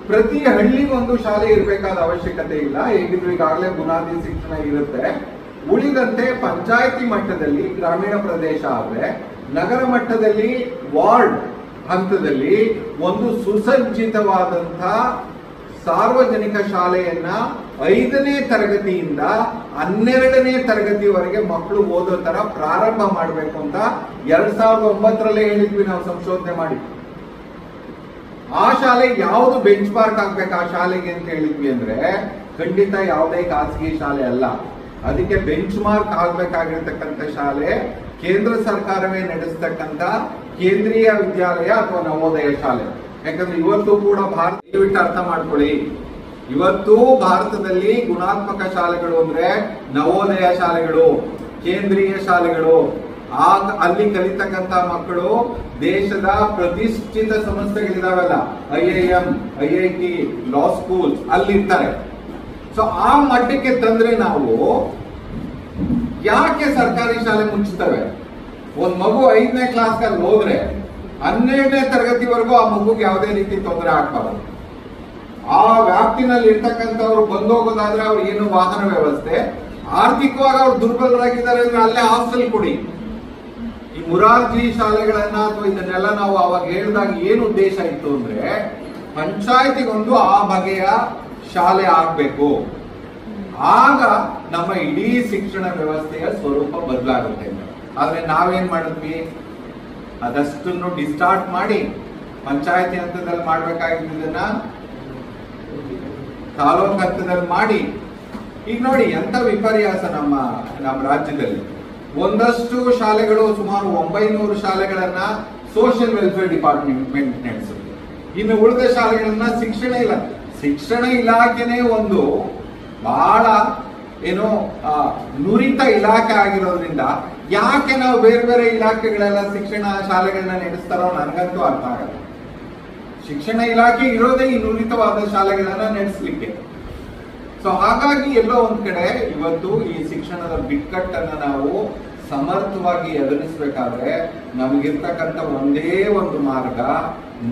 ಪ್ರತಿ ಹಳ್ಳಿಗೊಂದು ಶಾಲೆ ಇರಬೇಕಾದ ಅವಶ್ಯಕತೆ ಇಲ್ಲ. ಹೇಗಿದ್ರು ಈಗಾಗಲೇ ಬುನಾದಿ ಶಿಕ್ಷಣ ಇರುತ್ತೆ. ಉಳಿದಂತೆ ಪಂಚಾಯತಿ ಮಟ್ಟದಲ್ಲಿ ಗ್ರಾಮೀಣ ಪ್ರದೇಶ ಆದ್ರೆ, ನಗರ ಮಟ್ಟದಲ್ಲಿ ವಾರ್ಡ್ ಹಂತದಲ್ಲಿ ಒಂದು ಸುಸಜ್ಜಿತವಾದಂತಹ ಸಾರ್ವಜನಿಕ ಶಾಲೆಯನ್ನ 5ನೇ ತರಗತಿಯಿಂದ 12ನೇ ತರಗತಿವರೆಗೆ ಮಕ್ಕಳು ಓದೋ ತರ ಪ್ರಾರಂಭ ಮಾಡಬೇಕು ಅಂತ 2009ರಲ್ಲೇ ಹೇಳಿದ್ವಿ ನಾವು ಸಂಶೋಧನೆ ಮಾಡಿ. ಆ ಶಾಲೆ ಯಾವುದು ಬೆಂಚ್ ಮಾರ್ಕ್ ಆಗ್ಬೇಕು ಆ ಶಾಲೆಗೆ ಅಂತ ಹೇಳಿದ್ವಿ ಅಂದ್ರೆ, ಖಂಡಿತ ಯಾವುದೇ ಖಾಸಗಿ ಶಾಲೆ ಅಲ್ಲ. ಅದಕ್ಕೆ ಬೆಂಚ್ ಮಾರ್ಕ್ ಆಗ್ಬೇಕಾಗಿರ್ತಕ್ಕಂಥ ಶಾಲೆ ಕೇಂದ್ರ ಸರ್ಕಾರವೇ ನಡೆಸ್ತಕ್ಕಂಥ ಕೇಂದ್ರೀಯ ವಿದ್ಯಾಲಯ ಅಥವಾ ನವೋದಯ ಶಾಲೆ. ಯಾಕಂದ್ರೆ ಇವತ್ತು ಕೂಡ ದಯವಿಟ್ಟು ಅರ್ಥ ಮಾಡ್ಕೊಳ್ಳಿ, ಇವತ್ತು ಭಾರತದಲ್ಲಿ ಗುಣಾತ್ಮಕ ಶಾಲೆಗಳು ಅಂದ್ರೆ ನವೋದಯ ಶಾಲೆಗಳು, ಕೇಂದ್ರೀಯ ಶಾಲೆಗಳು. ಅಲ್ಲಿ ಕಲಿತಕ್ಕಂತ ಮಕ್ಕಳು ದೇಶದ ಪ್ರತಿಷ್ಠಿತ ಸಂಸ್ಥೆಗಳಿದಾವಲ್ಲ, IIM, IIT, ಲಾ ಸ್ಕೂಲ್ಸ್ ಅಲ್ಲಿ ಇರ್ತಾರೆ. ಸೊ ಆ ಮಟ್ಟಕ್ಕೆ ತಂದ್ರೆ ನಾವು ಯಾಕೆ ಸರ್ಕಾರಿ ಶಾಲೆ ಮುಚ್ಚುತ್ತವೆ? ಒಂದ್ ಮಗು 5ನೇ ಕ್ಲಾಸ್ ಅಲ್ಲಿ ಹೋದ್ರೆ 12ನೇ ತರಗತಿವರೆಗೂ ಆ ಮಗುಗೆ ಯಾವುದೇ ರೀತಿ ತೊಂದರೆ ಆಗ್ಬಾರ್ದು. ಆ ವ್ಯಾಪ್ತಿನಲ್ಲಿ ಇರ್ತಕ್ಕಂಥವ್ರು ಬಂದೋಗೋದಾದ್ರೆ ಅವ್ರು ಏನು ವಾಹನ ವ್ಯವಸ್ಥೆ, ಆರ್ಥಿಕವಾಗಿ ಅವ್ರು ದುರ್ಬಲರಾಗಿದ್ದಾರೆ ಅಂದ್ರೆ ಅಲ್ಲೇ ಹಾಸ್ಟೆಲ್ ಕೊಡಿ. ಈ ಮುರಾರ್ಜಿ ಶಾಲೆಗಳನ್ನ ಅಥವಾ ಇದನ್ನೆಲ್ಲ ನಾವು ಅವಾಗ ಹೇಳಿದಾಗ ಏನು ಉದ್ದೇಶ ಇತ್ತು ಅಂದ್ರೆ, ಪಂಚಾಯತಿಗೊಂದು ಆ ಬಗೆಯ ಶಾಲೆ ಆಗ್ಬೇಕು. ಆಗ ನಮ್ಮ ಇಡೀ ಶಿಕ್ಷಣ ವ್ಯವಸ್ಥೆಯ ಸ್ವರೂಪ ಬದಲಾಗುತ್ತೆ. ಆದ್ರೆ ನಾವೇನ್ ಮಾಡಿದ್ವಿ, ಅದಷ್ಟನ್ನು ಡಿಸ್ಟಾರ್ಟ್ ಮಾಡಿ ಪಂಚಾಯತಿ ಹಂತದಲ್ಲಿ ಮಾಡ್ಬೇಕಾಗಿದ್ದನ್ನ ತಾಲೂಕು ಹಂತದಲ್ಲಿ ಮಾಡಿ, ಈಗ ನೋಡಿ ಎಂತ ವಿಪರ್ಯಾಸ ನಮ್ಮ ರಾಜ್ಯದಲ್ಲಿ. ಒಂದಷ್ಟು ಶಾಲೆಗಳು, ಸುಮಾರು 900 ಶಾಲೆಗಳನ್ನ ಸೋಷಿಯಲ್ ವೆಲ್ಫೇರ್ ಡಿಪಾರ್ಟ್ಮೆಂಟ್ ನಡೆಸುತ್ತೆ. ಇನ್ನು ಉಳಿದ ಶಾಲೆಗಳನ್ನ ಶಿಕ್ಷಣ ಇಲಾಖೆನೇ ಒಂದು ಬಹಳ ಏನೋ ನುರಿತ ಇಲಾಖೆ ಆಗಿರೋದ್ರಿಂದ ಯಾಕೆ ನಾವು ಬೇರೆ ಬೇರೆ ಇಲಾಖೆಗಳೆಲ್ಲ ಶಿಕ್ಷಣ ಶಾಲೆಗಳನ್ನ ನಡೆಸ್ತಾರೋ ನನಗಂತೂ ಅರ್ಥ ಆಗಲ್ಲ. ಶಿಕ್ಷಣ ಇಲಾಖೆ ಇರೋದೇ ಈ ನುರಿತವಾದ ಶಾಲೆಗಳನ್ನ ನಡೆಸಲಿಕ್ಕೆ. ಸೊ ಹಾಗಾಗಿ ಎಲ್ಲೋ ಒಂದ್ ಕಡೆ ಇವತ್ತು ಈ ಶಿಕ್ಷಣದ ಬಿಕ್ಕಟ್ಟನ್ನ ನಾವು ಸಮರ್ಥವಾಗಿ ಎದುರಿಸಬೇಕಾದ್ರೆ ನಮಗಿರ್ತಕ್ಕಂಥ ಒಂದೇ ಒಂದು ಮಾರ್ಗ,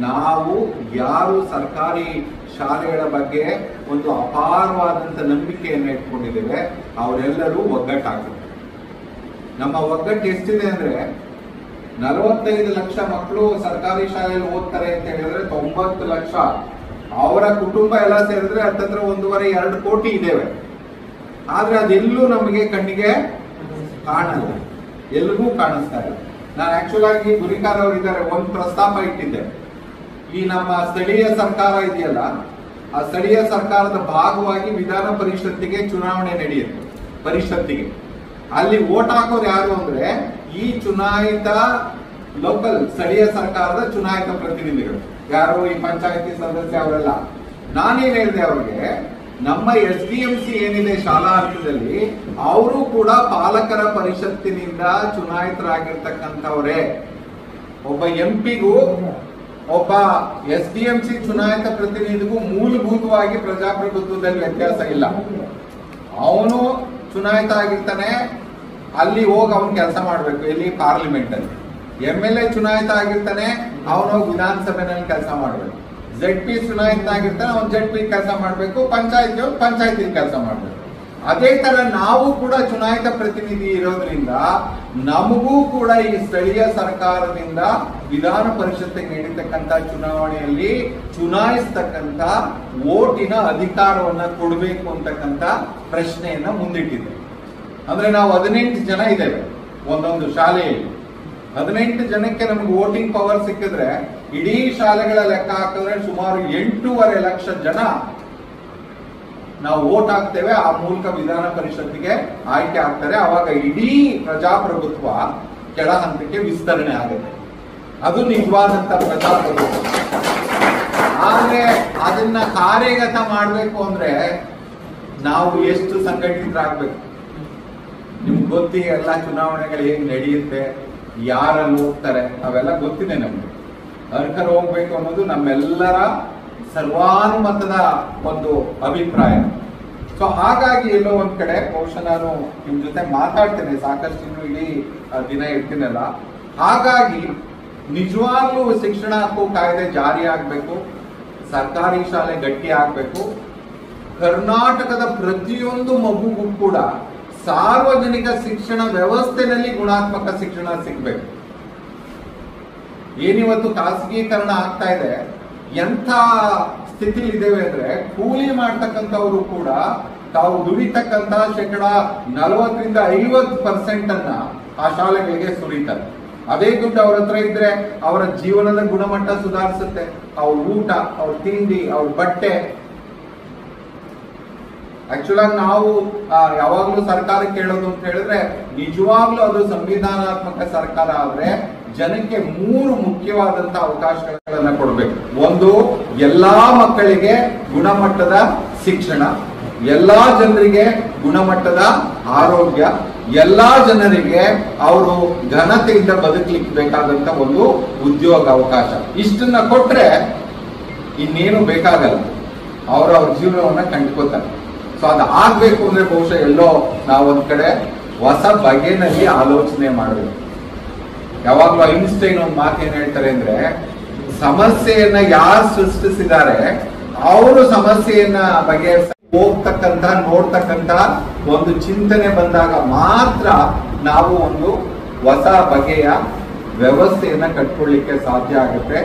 ನಾವು ಯಾರು ಸರ್ಕಾರಿ ಶಾಲೆಗಳ ಬಗ್ಗೆ ಒಂದು ಅಪಾರವಾದಂತ ನಂಬಿಕೆಯನ್ನು ಇಟ್ಕೊಂಡಿದ್ದೇವೆ ಅವರೆಲ್ಲರೂ ಒಗ್ಗಟ್ಟಾಗಬೇಕು. ನಮ್ಮ ಒಗ್ಗಟ್ಟು ಎಷ್ಟಿದೆ ಅಂದ್ರೆ, 45 ಲಕ್ಷ ಮಕ್ಕಳು ಸರ್ಕಾರಿ ಶಾಲೆಯಲ್ಲಿ ಓದ್ತಾರೆ ಅಂತ ಹೇಳಿದ್ರೆ 90 ಲಕ್ಷ ಅವರ ಕುಟುಂಬ ಎಲ್ಲ ಸೇರಿದ್ರೆ ಹತ್ತತ್ರ 1.5-2 ಕೋಟಿ ಇದ್ದೇವೆ. ಆದ್ರೆ ಅದೆಲ್ಲೂ ನಮಗೆ ಕಣ್ಣಿಗೆ ಕಾಣಲ್ಲ, ಎಲ್ರಿಗೂ ಕಾಣಿಸ್ತಾ ಇಲ್ಲ. ನಾನು ಆಕ್ಚುಲ್ ಆಗಿ ಗುರಿಕಾರ್ ಅವರು ಇದ್ದಾರೆ, ಒಂದು ಪ್ರಸ್ತಾಪ ಇಟ್ಟಿದ್ದೆ. ಈ ನಮ್ಮ ಸ್ಥಳೀಯ ಸರ್ಕಾರ ಇದೆಯಲ್ಲ, ಆ ಸ್ಥಳೀಯ ಸರ್ಕಾರದ ಭಾಗವಾಗಿ ವಿಧಾನ ಪರಿಷತ್ತಿಗೆ ಚುನಾವಣೆ ನಡೆಯುತ್ತೆ. ಪರಿಷತ್ತಿಗೆ ಅಲ್ಲಿ ವೋಟ್ ಹಾಕೋರು ಯಾರು ಅಂದ್ರೆ ಈ ಚುನಾಯಿತ ಲೋಕಲ್ ಸ್ಥಳೀಯ ಸರ್ಕಾರದ ಚುನಾಯಿತ ಪ್ರತಿನಿಧಿಗಳು, ಯಾರು ಈ ಪಂಚಾಯತಿ ಸದಸ್ಯ ಅವರೆಲ್ಲ. ನಾನೇನ್ ಹೇಳಿದೆ ಅವ್ರಿಗೆ, ನಮ್ಮ SDMC ಏನಿದೆ ಶಾಲಾ ಹಂತದಲ್ಲಿ ಅವರು ಕೂಡ ಪಾಲಕರ ಪರಿಷತ್ತಿನಿಂದ ಚುನಾಯಿತರಾಗಿರ್ತಕ್ಕಂಥವ್ರೆ. ಒಬ್ಬ MP-ಗೂ ಒಬ್ಬ SDMC ಚುನಾಯಿತ ಪ್ರತಿನಿಧಿಗೂ ಮೂಲಭೂತವಾಗಿ ಪ್ರಜಾಪ್ರಭುತ್ವದಲ್ಲಿ ವ್ಯತ್ಯಾಸ ಇಲ್ಲ. ಅವನು ಚುನಾಯಿತ ಆಗಿರ್ತಾನೆ, ಅಲ್ಲಿ ಹೋಗಿ ಅವನು ಕೆಲಸ ಮಾಡ್ಬೇಕು. ಎಲ್ಲಿ? ಪಾರ್ಲಿಮೆಂಟ್ ಅಲ್ಲಿ. MLA ಚುನಾಯಿತ ಆಗಿರ್ತಾನೆ, ಅವನು ವಿಧಾನಸಭೆನಲ್ಲಿ ಕೆಲಸ ಮಾಡ್ಬೇಕು. ZP ಚುನಾಯಿತ ಆಗಿರ್ತಾನೆ, ಅವನು ZP ಕೆಲಸ ಮಾಡ್ಬೇಕು. ಪಂಚಾಯತಿ ಕೆಲಸ ಮಾಡ್ಬೇಕು. ಅದೇ ತರ ನಾವು ಕೂಡ ಚುನಾಯಿತ ಪ್ರತಿನಿಧಿ ಇರೋದ್ರಿಂದ ನಮಗೂ ಕೂಡ ಈ ಸ್ಥಳೀಯ ಸರ್ಕಾರದಿಂದ ವಿಧಾನ ಪರಿಷತ್ತಿಗೆ ನಡೀತಕ್ಕಂಥ ಚುನಾವಣೆಯಲ್ಲಿ ಚುನಾಯಿಸ್ತಕ್ಕಂಥ ವೋಟಿನ ಅಧಿಕಾರವನ್ನ ಕೊಡಬೇಕು ಅಂತಕ್ಕಂಥ ಪ್ರಶ್ನೆಯನ್ನ ಮುಂದಿಟ್ಟಿದೆ. ಅಂದ್ರೆ ನಾವು 18 ಜನ ಇದ್ದೇವೆ ಒಂದೊಂದು ಶಾಲೆಯಲ್ಲಿ. 18 ಜನಕ್ಕೆ ನಮ್ಗೆ ವೋಟಿಂಗ್ ಪವರ್ ಸಿಕ್ಕಿದ್ರೆ ಇಡೀ ಶಾಲೆಗಳ ಲೆಕ್ಕ ಹಾಕಿದ್ರೆ ಸುಮಾರು 8.5 ಲಕ್ಷ ಜನ ನಾವು ವೋಟ್ ಹಾಕ್ತೇವೆ. ಆ ಮೂಲಕ ವಿಧಾನ ಪರಿಷತ್ತಿಗೆ ಆಯ್ಕೆ ಆಗ್ತಾರೆ. ಅವಾಗ ಇಡೀ ಪ್ರಜಾಪ್ರಭುತ್ವ ಕೆಳ ಹಂತಕ್ಕೆ ವಿಸ್ತರಣೆ ಆಗುತ್ತೆ. ಅದು ನಿಜವಾದಂತ ಪ್ರಜಾಪ್ರಭುತ್ವ. ಆದ್ರೆ ಅದನ್ನ ಕಾರ್ಯಗತ ಮಾಡ್ಬೇಕು ಅಂದ್ರೆ ನಾವು ಎಷ್ಟು ಸಂಘಟಿತರಾಗ್ಬೇಕು. ನಿಮ್ಗೆ ಗೊತ್ತಿ ಎಲ್ಲ ಚುನಾವಣೆಗಳು ಹೇಗೆ ನಡೆಯುತ್ತೆ, ಯಾರಲ್ಲಿ ಹೋಗ್ತಾರೆ, ಅವೆಲ್ಲ ಗೊತ್ತಿದೆ ನಮ್ಗೆ. ಅರ್ಹರು ಹೋಗ್ಬೇಕು ಅನ್ನೋದು ನಮ್ಮೆಲ್ಲರ ಸರ್ವಾನುಮತದ ಒಂದು ಅಭಿಪ್ರಾಯ. ಸೊ ಹಾಗಾಗಿ ಎಲ್ಲೋ ಒಂದ್ ಕಡೆ ಬಹುಶಃ ನಾನು ನಿಮ್ ಜೊತೆ ಮಾತಾಡ್ತೇನೆ ಸಾಕಷ್ಟು, ಇನ್ನು ಇಡೀ ದಿನ ಇರ್ತೀನಲ್ಲ. ಹಾಗಾಗಿ ನಿಜವಾಗ್ಲೂ ಶಿಕ್ಷಣ ಹಕ್ಕು ಕಾಯ್ದೆ ಜಾರಿ ಆಗ್ಬೇಕು, ಸರ್ಕಾರಿ ಶಾಲೆ ಗಟ್ಟಿ ಆಗ್ಬೇಕು. ಕರ್ನಾಟಕದ ಪ್ರತಿಯೊಂದು ಮಗುಗೂ ಕೂಡ ಸಾರ್ವಜನಿಕ ಶಿಕ್ಷಣ ವ್ಯವಸ್ಥೆನಲ್ಲಿ ಗುಣಾತ್ಮಕ ಶಿಕ್ಷಣ ಸಿಗ್ಬೇಕು. ಏನಿವತ್ತು ಖಾಸಗೀಕರಣ ಆಗ್ತಾ ಇದೆ, ಎಂಥ ಸ್ಥಿತಿಲಿ ಇದ್ದೇವೆ ಅಂದ್ರೆ ಕೂಲಿ ಮಾಡ್ತಕ್ಕಂಥವ್ರು ಕೂಡ ತಾವು ದುಡಿತಕ್ಕಂತ 40% ಅನ್ನ ಆ ಶಾಲೆಗಳಿಗೆ ಸುರಿತಾರೆ. ಅದೇ ದುಡ್ಡು ಅವ್ರ ಹತ್ರ ಇದ್ರೆ ಅವರ ಜೀವನದ ಗುಣಮಟ್ಟ ಸುಧಾರಿಸುತ್ತೆ. ಅವ್ರ ಊಟ, ಅವ್ರ ತಿಂಡಿ, ಅವ್ರ ಬಟ್ಟೆ. ಆಕ್ಚುಲ್ ಆಗಿ ನಾವು ಯಾವಾಗ್ಲೂ ಸರ್ಕಾರ ಕೇಳೋದು ಅಂತ ಹೇಳಿದ್ರೆ, ನಿಜವಾಗ್ಲೂ ಅದು ಸಂವಿಧಾನಾತ್ಮಕ ಸರ್ಕಾರ ಆದ್ರೆ ಜನಕ್ಕೆ 3 ಮುಖ್ಯವಾದಂತ ಅವಕಾಶಗಳನ್ನ ಕೊಡ್ಬೇಕು. ಒಂದು, ಎಲ್ಲಾ ಮಕ್ಕಳಿಗೆ ಗುಣಮಟ್ಟದ ಶಿಕ್ಷಣ, ಎಲ್ಲಾ ಜನರಿಗೆ ಗುಣಮಟ್ಟದ ಆರೋಗ್ಯ, ಎಲ್ಲಾ ಜನರಿಗೆ ಅವರು ಘನತೆಯಿಂದ ಬದುಕಲಿಕ್ಕೆ ಬೇಕಾದಂತ ಒಂದು ಉದ್ಯೋಗ ಅವಕಾಶ. ಇಷ್ಟನ್ನ ಕೊಟ್ರೆ ಇನ್ನೇನು ಬೇಕಾಗಲ್ಲ, ಅವ್ರ ಜೀವನವನ್ನ ಕಂಡುಕೋತಾರೆ. ಸೊ ಅದು ಆಗ್ಬೇಕು ಅಂದ್ರೆ ಬಹುಶಃ ಎಲ್ಲೋ ನಾವೊಂದ್ ಕಡೆ ಹೊಸ ಬಗೆನಲ್ಲಿ ಆಲೋಚನೆ ಮಾಡಬೇಕು. ಯಾವಾಗ್ಲೂ ಐನ್ಸ್ಟೈನ್ ಒಂದು ಮಾತು ಏನ್ ಹೇಳ್ತಾರೆ ಅಂದ್ರೆ, ಸಮಸ್ಯೆಯನ್ನ ಯಾರು ಸೃಷ್ಟಿಸಿದ್ದಾರೆ ಅವರು ಸಮಸ್ಯೆಯನ್ನ ಬಗೆಹರಿಸ ಹೋಗ್ತಕ್ಕಂತ ನೋಡ್ತಕ್ಕಂತ ಒಂದು ಚಿಂತನೆ ಬಂದಾಗ ಮಾತ್ರ ನಾವು ಒಂದು ಹೊಸ ಬಗೆಯ ವ್ಯವಸ್ಥೆಯನ್ನ ಕಟ್ಕೊಳ್ಳಿಕ್ಕೆ ಸಾಧ್ಯ ಆಗುತ್ತೆ.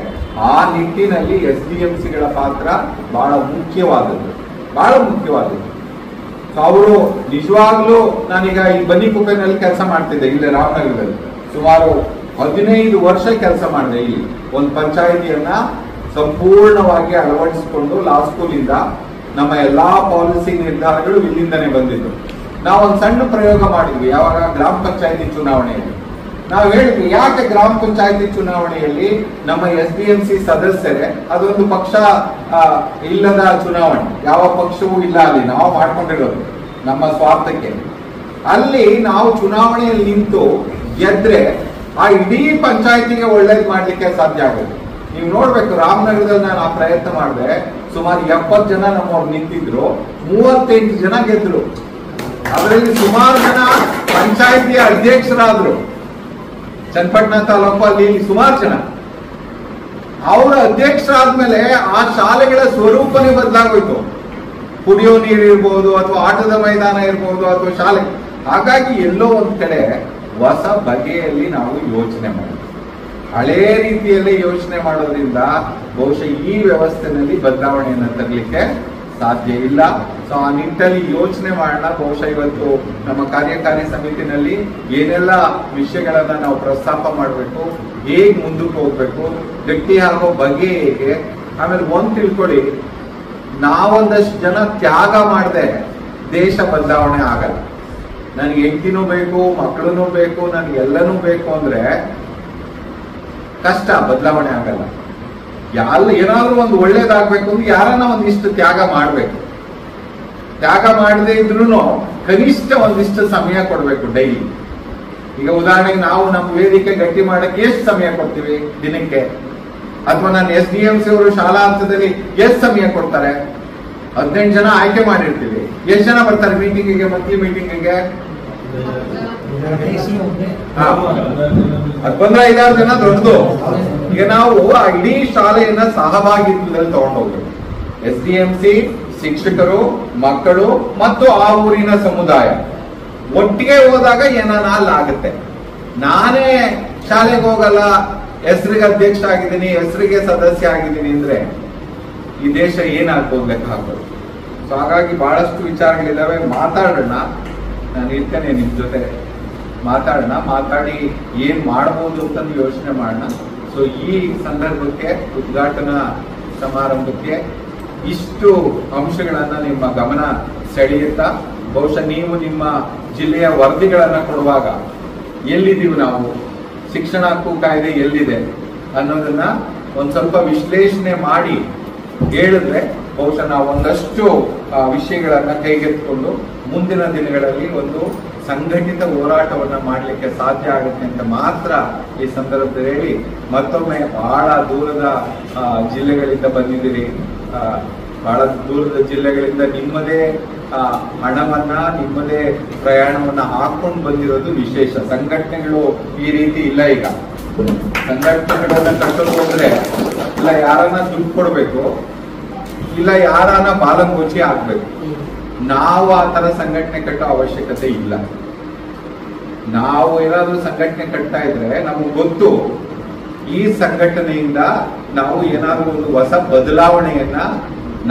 ಆ ನಿಟ್ಟಿನಲ್ಲಿ SDMCಗಳ ಪಾತ್ರ ಬಹಳ ಮುಖ್ಯವಾದದ್ದು. ಅವರು ನಿಜವಾಗ್ಲೂ, ನಾನೀಗ ಈ ಬನ್ನಿಕುಪ್ಪೆನಲ್ಲಿ ಕೆಲಸ ಮಾಡ್ತಿದ್ದೆ, ಇಲ್ಲೇ ರಾಮನಗರದಲ್ಲಿ ಸುಮಾರು 15 ವರ್ಷ ಕೆಲಸ ಮಾಡಿದೆ. ಇಲ್ಲಿ ಒಂದು ಪಂಚಾಯಿತಿಯನ್ನ ಸಂಪೂರ್ಣವಾಗಿ ಅಳವಡಿಸಿಕೊಂಡು ಲಾ ಸ್ಕೂಲಿಂದ ನಮ್ಮ ಎಲ್ಲಾ ಪಾಲಿಸಿ ನಿರ್ಧಾರಗಳು ಇಲ್ಲಿಂದನೇ ಬಂದಿದ್ದು. ನಾವು ಒಂದು ಸಣ್ಣ ಪ್ರಯೋಗ ಮಾಡಿದ್ವಿ. ಯಾವಾಗ ಗ್ರಾಮ ಪಂಚಾಯಿತಿ ಚುನಾವಣೆಯಲ್ಲಿ ನಾವು ಹೇಳಿದ್ವಿ, ಯಾಕೆ ಗ್ರಾಮ ಪಂಚಾಯಿತಿ ಚುನಾವಣೆಯಲ್ಲಿ ನಮ್ಮ SDMC ಸದಸ್ಯರೇ, ಅದೊಂದು ಪಕ್ಷ ಇಲ್ಲದ ಚುನಾವಣೆ, ಯಾವ ಪಕ್ಷವೂ ಇಲ್ಲ ಅಲ್ಲಿ, ನಾವು ಮಾಡ್ಕೊಂಡಿರೋದು ನಮ್ಮ ಸ್ವಾರ್ಥಕ್ಕೆ. ಅಲ್ಲಿ ನಾವು ಚುನಾವಣೆಯಲ್ಲಿ ನಿಂತು ಗೆದ್ರೆ ಆ ಇಡೀ ಪಂಚಾಯಿತಿಗೆ ಒಳ್ಳೇದು ಮಾಡ್ಲಿಕ್ಕೆ ಸಾಧ್ಯ ಆಗುತ್ತೆ. ನೀವು ನೋಡ್ಬೇಕು, ರಾಮನಗರದಲ್ಲಿ ನಾನು ಆ ಪ್ರಯತ್ನ ಮಾಡಿದೆ. ಸುಮಾರು 70 ಜನ ನಮ್ಮವ್ರು ನಿಂತಿದ್ರು, 38 ಜನ ಗೆದ್ರು. ಅದರಲ್ಲಿ ಸುಮಾರು ಜನ ಪಂಚಾಯಿತಿಯ ಅಧ್ಯಕ್ಷರಾದ್ರು. ಚನ್ನಪಟ್ಟಣ ತಾಲೂಕು ಅಲ್ಲಿ ಸುಮಾರು ಜನ ಅವರ ಅಧ್ಯಕ್ಷರಾದ್ಮೇಲೆ ಆ ಶಾಲೆಗಳ ಸ್ವರೂಪನೇ ಬದಲಾಗೋಯ್ತು. ಕುಡಿಯೋ ನೀರು ಇರ್ಬೋದು, ಅಥವಾ ಆಟದ ಮೈದಾನ ಇರ್ಬೋದು, ಅಥವಾ ಶಾಲೆ. ಹಾಗಾಗಿ ಎಲ್ಲೋ ಒಂದ್ ಕಡೆ ಹೊಸ ಬಗೆಯಲ್ಲಿ ನಾವು ಯೋಚನೆ ಮಾಡಬೇಕು. ಹಳೇ ರೀತಿಯಲ್ಲೇ ಯೋಚನೆ ಮಾಡೋದ್ರಿಂದ ಬಹುಶಃ ಈ ವ್ಯವಸ್ಥೆನಲ್ಲಿ ಬದಲಾವಣೆಯನ್ನು ತರಲಿಕ್ಕೆ ಸಾಧ್ಯ ಇಲ್ಲ. ಸೊ ಆ ನಿಟ್ಟಿನಲ್ಲಿ ಯೋಚನೆ ಮಾಡೋಣ. ಬಹುಶಃ ಇವತ್ತು ನಮ್ಮ ಕಾರ್ಯಕಾರಿ ಸಮಿತಿನಲ್ಲಿ ಏನೆಲ್ಲ ವಿಷಯಗಳನ್ನ ನಾವು ಪ್ರಸ್ತಾಪ ಮಾಡಬೇಕು, ಹೇಗೆ ಮುಂದಕ್ಕೆ ಹೋಗ್ಬೇಕು, ಗಟ್ಟಿ ಆಗೋ ಬಗೆ ಹೇಗೆ. ಆಮೇಲೆ ಒಂದ್ ತಿಳ್ಕೊಳ್ಳಿ, ನಾವೊಂದಷ್ಟು ಜನ ತ್ಯಾಗ ಮಾಡದೆ ದೇಶ ಬದಲಾವಣೆ ಆಗಲ್ಲ. ನನಗೆ ಹೆಂಡತಿನೂ ಬೇಕು, ಮಕ್ಕಳೂ ಬೇಕು, ನನಗೆ ಎಲ್ಲನೂ ಬೇಕು ಅಂದ್ರೆ ಕಷ್ಟ, ಬದಲಾವಣೆ ಆಗಲ್ಲ. ಏನಾದ್ರೂ ಒಂದು ಒಳ್ಳೇದಾಗ್ಬೇಕು ಅಂದ್ರೆ ಯಾರನ್ನ ಒಂದಿಷ್ಟು ತ್ಯಾಗ ಮಾಡ್ಬೇಕು. ತ್ಯಾಗ ಮಾಡದೇ ಇದ್ರು ಕನಿಷ್ಠ ಒಂದಿಷ್ಟು ಸಮಯ ಕೊಡ್ಬೇಕು ಡೈಲಿ. ಈಗ ಉದಾಹರಣೆಗೆ ನಾವು ನಮ್ಮ ವೇದಿಕೆ ಗಟ್ಟಿ ಮಾಡಕ್ಕೆ ಎಷ್ಟು ಸಮಯ ಕೊಡ್ತೀವಿ ದಿನಕ್ಕೆ? ಅಥವಾ ನಾನು SDMC ಅವರು ಶಾಲಾ ಹಂತದಲ್ಲಿ ಎಷ್ಟು ಸಮಯ ಕೊಡ್ತಾರೆ? 18 ಜನ ಆಯ್ಕೆ ಮಾಡಿರ್ತೀವಿ. ಎಷ್ಟು ಜನ ಬರ್ತಾರೆ ಮೀಟಿಂಗಿಗೆ, ಮಂತ್ಲಿ ಮೀಟಿಂಗಿಗೆ? ಅದ್ ಬಂದ್ರೆ 5-6 ಜನ ದೊಡ್ಡದು. ಈಗ ನಾವು ಆ ಇಡೀ ಶಾಲೆಯನ್ನ ಸಹಭಾಗಿತ್ವದಲ್ಲಿ ತಗೊಂಡೋಗ್ಬೇಕು. SDMC, ಶಿಕ್ಷಕರು, ಮಕ್ಕಳು ಮತ್ತು ಆ ಊರಿನ ಸಮುದಾಯ ಒಟ್ಟಿಗೆ ಹೋದಾಗ ಏನಾನ ಅಲ್ಲ ಆಗುತ್ತೆ. ನಾನೇ ಶಾಲೆಗೆ ಹೋಗಲ್ಲ, ಹೆಸರಿಗೆ ಅಧ್ಯಕ್ಷ ಆಗಿದ್ದೀನಿ, ಹೆಸರಿಗೆ ಸದಸ್ಯ ಆಗಿದ್ದೀನಿ ಅಂದ್ರೆ ಈ ದೇಶ ಏನಾಗ್ಬೋದು ಲೆಕ್ಕ ಹಾಕೋದು. ಸೊ ಹಾಗಾಗಿ ಬಹಳಷ್ಟು ವಿಚಾರಗಳಿದಾವೆ, ಮಾತಾಡೋಣ. ನಾನು ಇರ್ತೇನೆ ನಿಮ್ ಜೊತೆ. ಮಾತಾಡಿ ಏನು ಮಾಡ್ಬೋದು ಅಂತಂದು ಯೋಚನೆ ಮಾಡೋಣ. ಸೊ ಈ ಸಂದರ್ಭಕ್ಕೆ ಉದ್ಘಾಟನಾ ಸಮಾರಂಭಕ್ಕೆ ಇಷ್ಟು ಅಂಶಗಳನ್ನು ನಿಮ್ಮ ಗಮನ ಸೆಳೆಯುತ್ತಾ, ಬಹುಶಃ ನೀವು ನಿಮ್ಮ ಜಿಲ್ಲೆಯ ವರದಿಗಳನ್ನು ಕೊಡುವಾಗ ಎಲ್ಲಿದ್ದೀವಿ ನಾವು, ಶಿಕ್ಷಣ ಹಕ್ಕು ಕಾಯ್ದೆ ಎಲ್ಲಿದೆ ಅನ್ನೋದನ್ನ ಒಂದು ಸ್ವಲ್ಪ ವಿಶ್ಲೇಷಣೆ ಮಾಡಿ ಹೇಳಿದ್ರೆ ಬಹುಶಃ ನಾವು ಒಂದಷ್ಟು ವಿಷಯಗಳನ್ನ ಕೈಗೆತ್ತಿಕೊಂಡು ಮುಂದಿನ ದಿನಗಳಲ್ಲಿ ಒಂದು ಸಂಘಟಿತ ಹೋರಾಟವನ್ನ ಮಾಡಲಿಕ್ಕೆ ಸಾಧ್ಯ ಆಗುತ್ತೆ ಅಂತ ಮಾತ್ರ ಈ ಸಂದರ್ಭದಲ್ಲಿ ಹೇಳಿ, ಮತ್ತೊಮ್ಮೆ ಬಹಳ ದೂರದ ಜಿಲ್ಲೆಗಳಿಂದ ಬಂದಿದ್ದೀರಿ. ಬಹಳ ದೂರದ ಜಿಲ್ಲೆಗಳಿಂದ ನಿಮ್ಮದೇ ಹಣವನ್ನ, ನಿಮ್ಮದೇ ಪ್ರಯಾಣವನ್ನ ಹಾಕೊಂಡು ಬಂದಿರೋದು ವಿಶೇಷ. ಸಂಘಟನೆಗಳು ಈ ರೀತಿ ಇಲ್ಲ. ಈಗ ಸಂಘಟನೆಗಳನ್ನ ಕಟ್ಟಲು ಹೋದ್ರೆ ಇಲ್ಲ ಯಾರನ್ನ ದುಡ್ಡು ಕೊಡ್ಬೇಕು, ಇಲ್ಲ ಯಾರನ್ನ ಬಾಲಂಗೋಚಿ ಹಾಕ್ಬೇಕು. ನಾವು ಆ ತರ ಸಂಘಟನೆ ಕಟ್ಟೋ ಅವಶ್ಯಕತೆ ಇಲ್ಲ. ನಾವು ಏನಾದ್ರೂ ಸಂಘಟನೆ ಕಟ್ತಾ ಇದ್ರೆ ನಮಗೆ ಗೊತ್ತು ಈ ಸಂಘಟನೆಯಿಂದ ನಾವು ಏನಾದ್ರೂ ಒಂದು ಹೊಸ ಬದಲಾವಣೆಯನ್ನ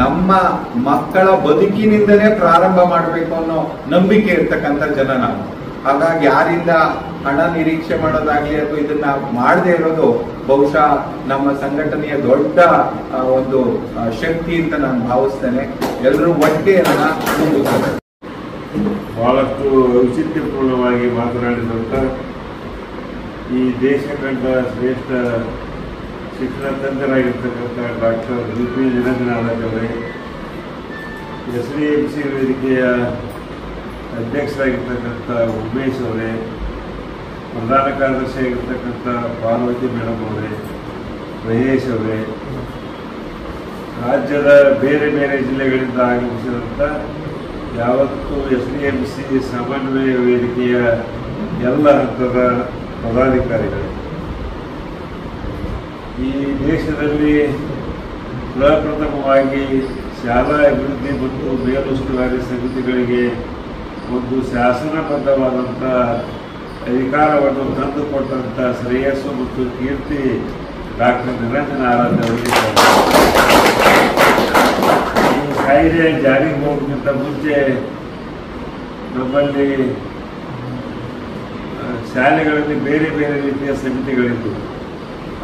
ನಮ್ಮ ಮಕ್ಕಳ ಬದುಕಿನಿಂದನೇ ಪ್ರಾರಂಭ ಮಾಡಬೇಕು ಅನ್ನೋ ನಂಬಿಕೆ ಇರ್ತಕ್ಕಂಥ ಜನ ನಾವು. ಹಾಗಾಗಿ ಯಾರಿಂದ ಹಣ ನಿರೀಕ್ಷೆ ಮಾಡೋದಾಗ್ಲಿ ಅಥವಾ ಇದನ್ನ ಮಾಡದೇ ಇರೋದು ಬಹುಶಃ ನಮ್ಮ ಸಂಘಟನೆಯ ದೊಡ್ಡ ಒಂದು ಶಕ್ತಿ ಅಂತ ನಾನು ಭಾವಿಸ್ತೇನೆ. ಎಲ್ಲರೂ ಒಟ್ಟಿಗೆಯನ್ನ ಮುಂದುವರಿಸ್ತಾರೆ. ಬಹಳಷ್ಟು ಔಚಿತ್ಯಪೂರ್ಣವಾಗಿ ಮಾತನಾಡಿದಂಥ ಈ ದೇಶ ಕಂಡ ಶ್ರೇಷ್ಠ ಶಿಕ್ಷಣ ತಜ್ಞರಾಗಿರ್ತಕ್ಕಂಥ ಡಾಕ್ಟರ್ ವಿ.ಪಿ. ನಿರಂಜನಾಥರವರೇ, SDMC ವೇದಿಕೆಯ ಅಧ್ಯಕ್ಷರಾಗಿರ್ತಕ್ಕಂಥ ಉಮೇಶ್ ಅವರೇ, ಪ್ರಧಾನ ಕಾರ್ಯದರ್ಶಿಯಾಗಿರ್ತಕ್ಕಂಥ ಪಾರ್ವತಿ ಮೇಡಮ್ ಅವರೇ, ಮಹೇಶ್ ಅವರೇ, ರಾಜ್ಯದ ಬೇರೆ ಬೇರೆ ಜಿಲ್ಲೆಗಳಿಂದ ಆಗಮಿಸಿದಂಥ ಯಾವತ್ತೂ SDMC ಸಮನ್ವಯ ವೇದಿಕೆಯ ಎಲ್ಲ ಹಂತದ ಪದಾಧಿಕಾರಿಗಳು, ಈ ದೇಶದಲ್ಲಿ ಪ್ರಪ್ರಥಮವಾಗಿ ಶಾಲಾ ಅಭಿವೃದ್ಧಿ ಮತ್ತು ಮೇಲುಸ್ತುವಾರಿ ಸಮಿತಿಗಳಿಗೆ ಒಂದು ಶಾಸನಬದ್ಧವಾದಂಥ ಅಧಿಕಾರವನ್ನು ತಂದುಕೊಟ್ಟಂಥ ಶ್ರೇಯಸ್ಸು ಮತ್ತು ಕೀರ್ತಿ ಡಾಕ್ಟರ್ ನಿರಂಜನ ಆರಾಧ್ಯ ಅವರಿಗೆ. ಈ ಕಾಯ್ದೆ ಜಾರಿಗೆ ಹೋಗೋಕ್ಕಿಂತ ಮುಂಚೆ ನಮ್ಮಲ್ಲಿ ಶಾಲೆಗಳಲ್ಲಿ ಬೇರೆ ಬೇರೆ ರೀತಿಯ ಸಮಿತಿಗಳಿದ್ದವು.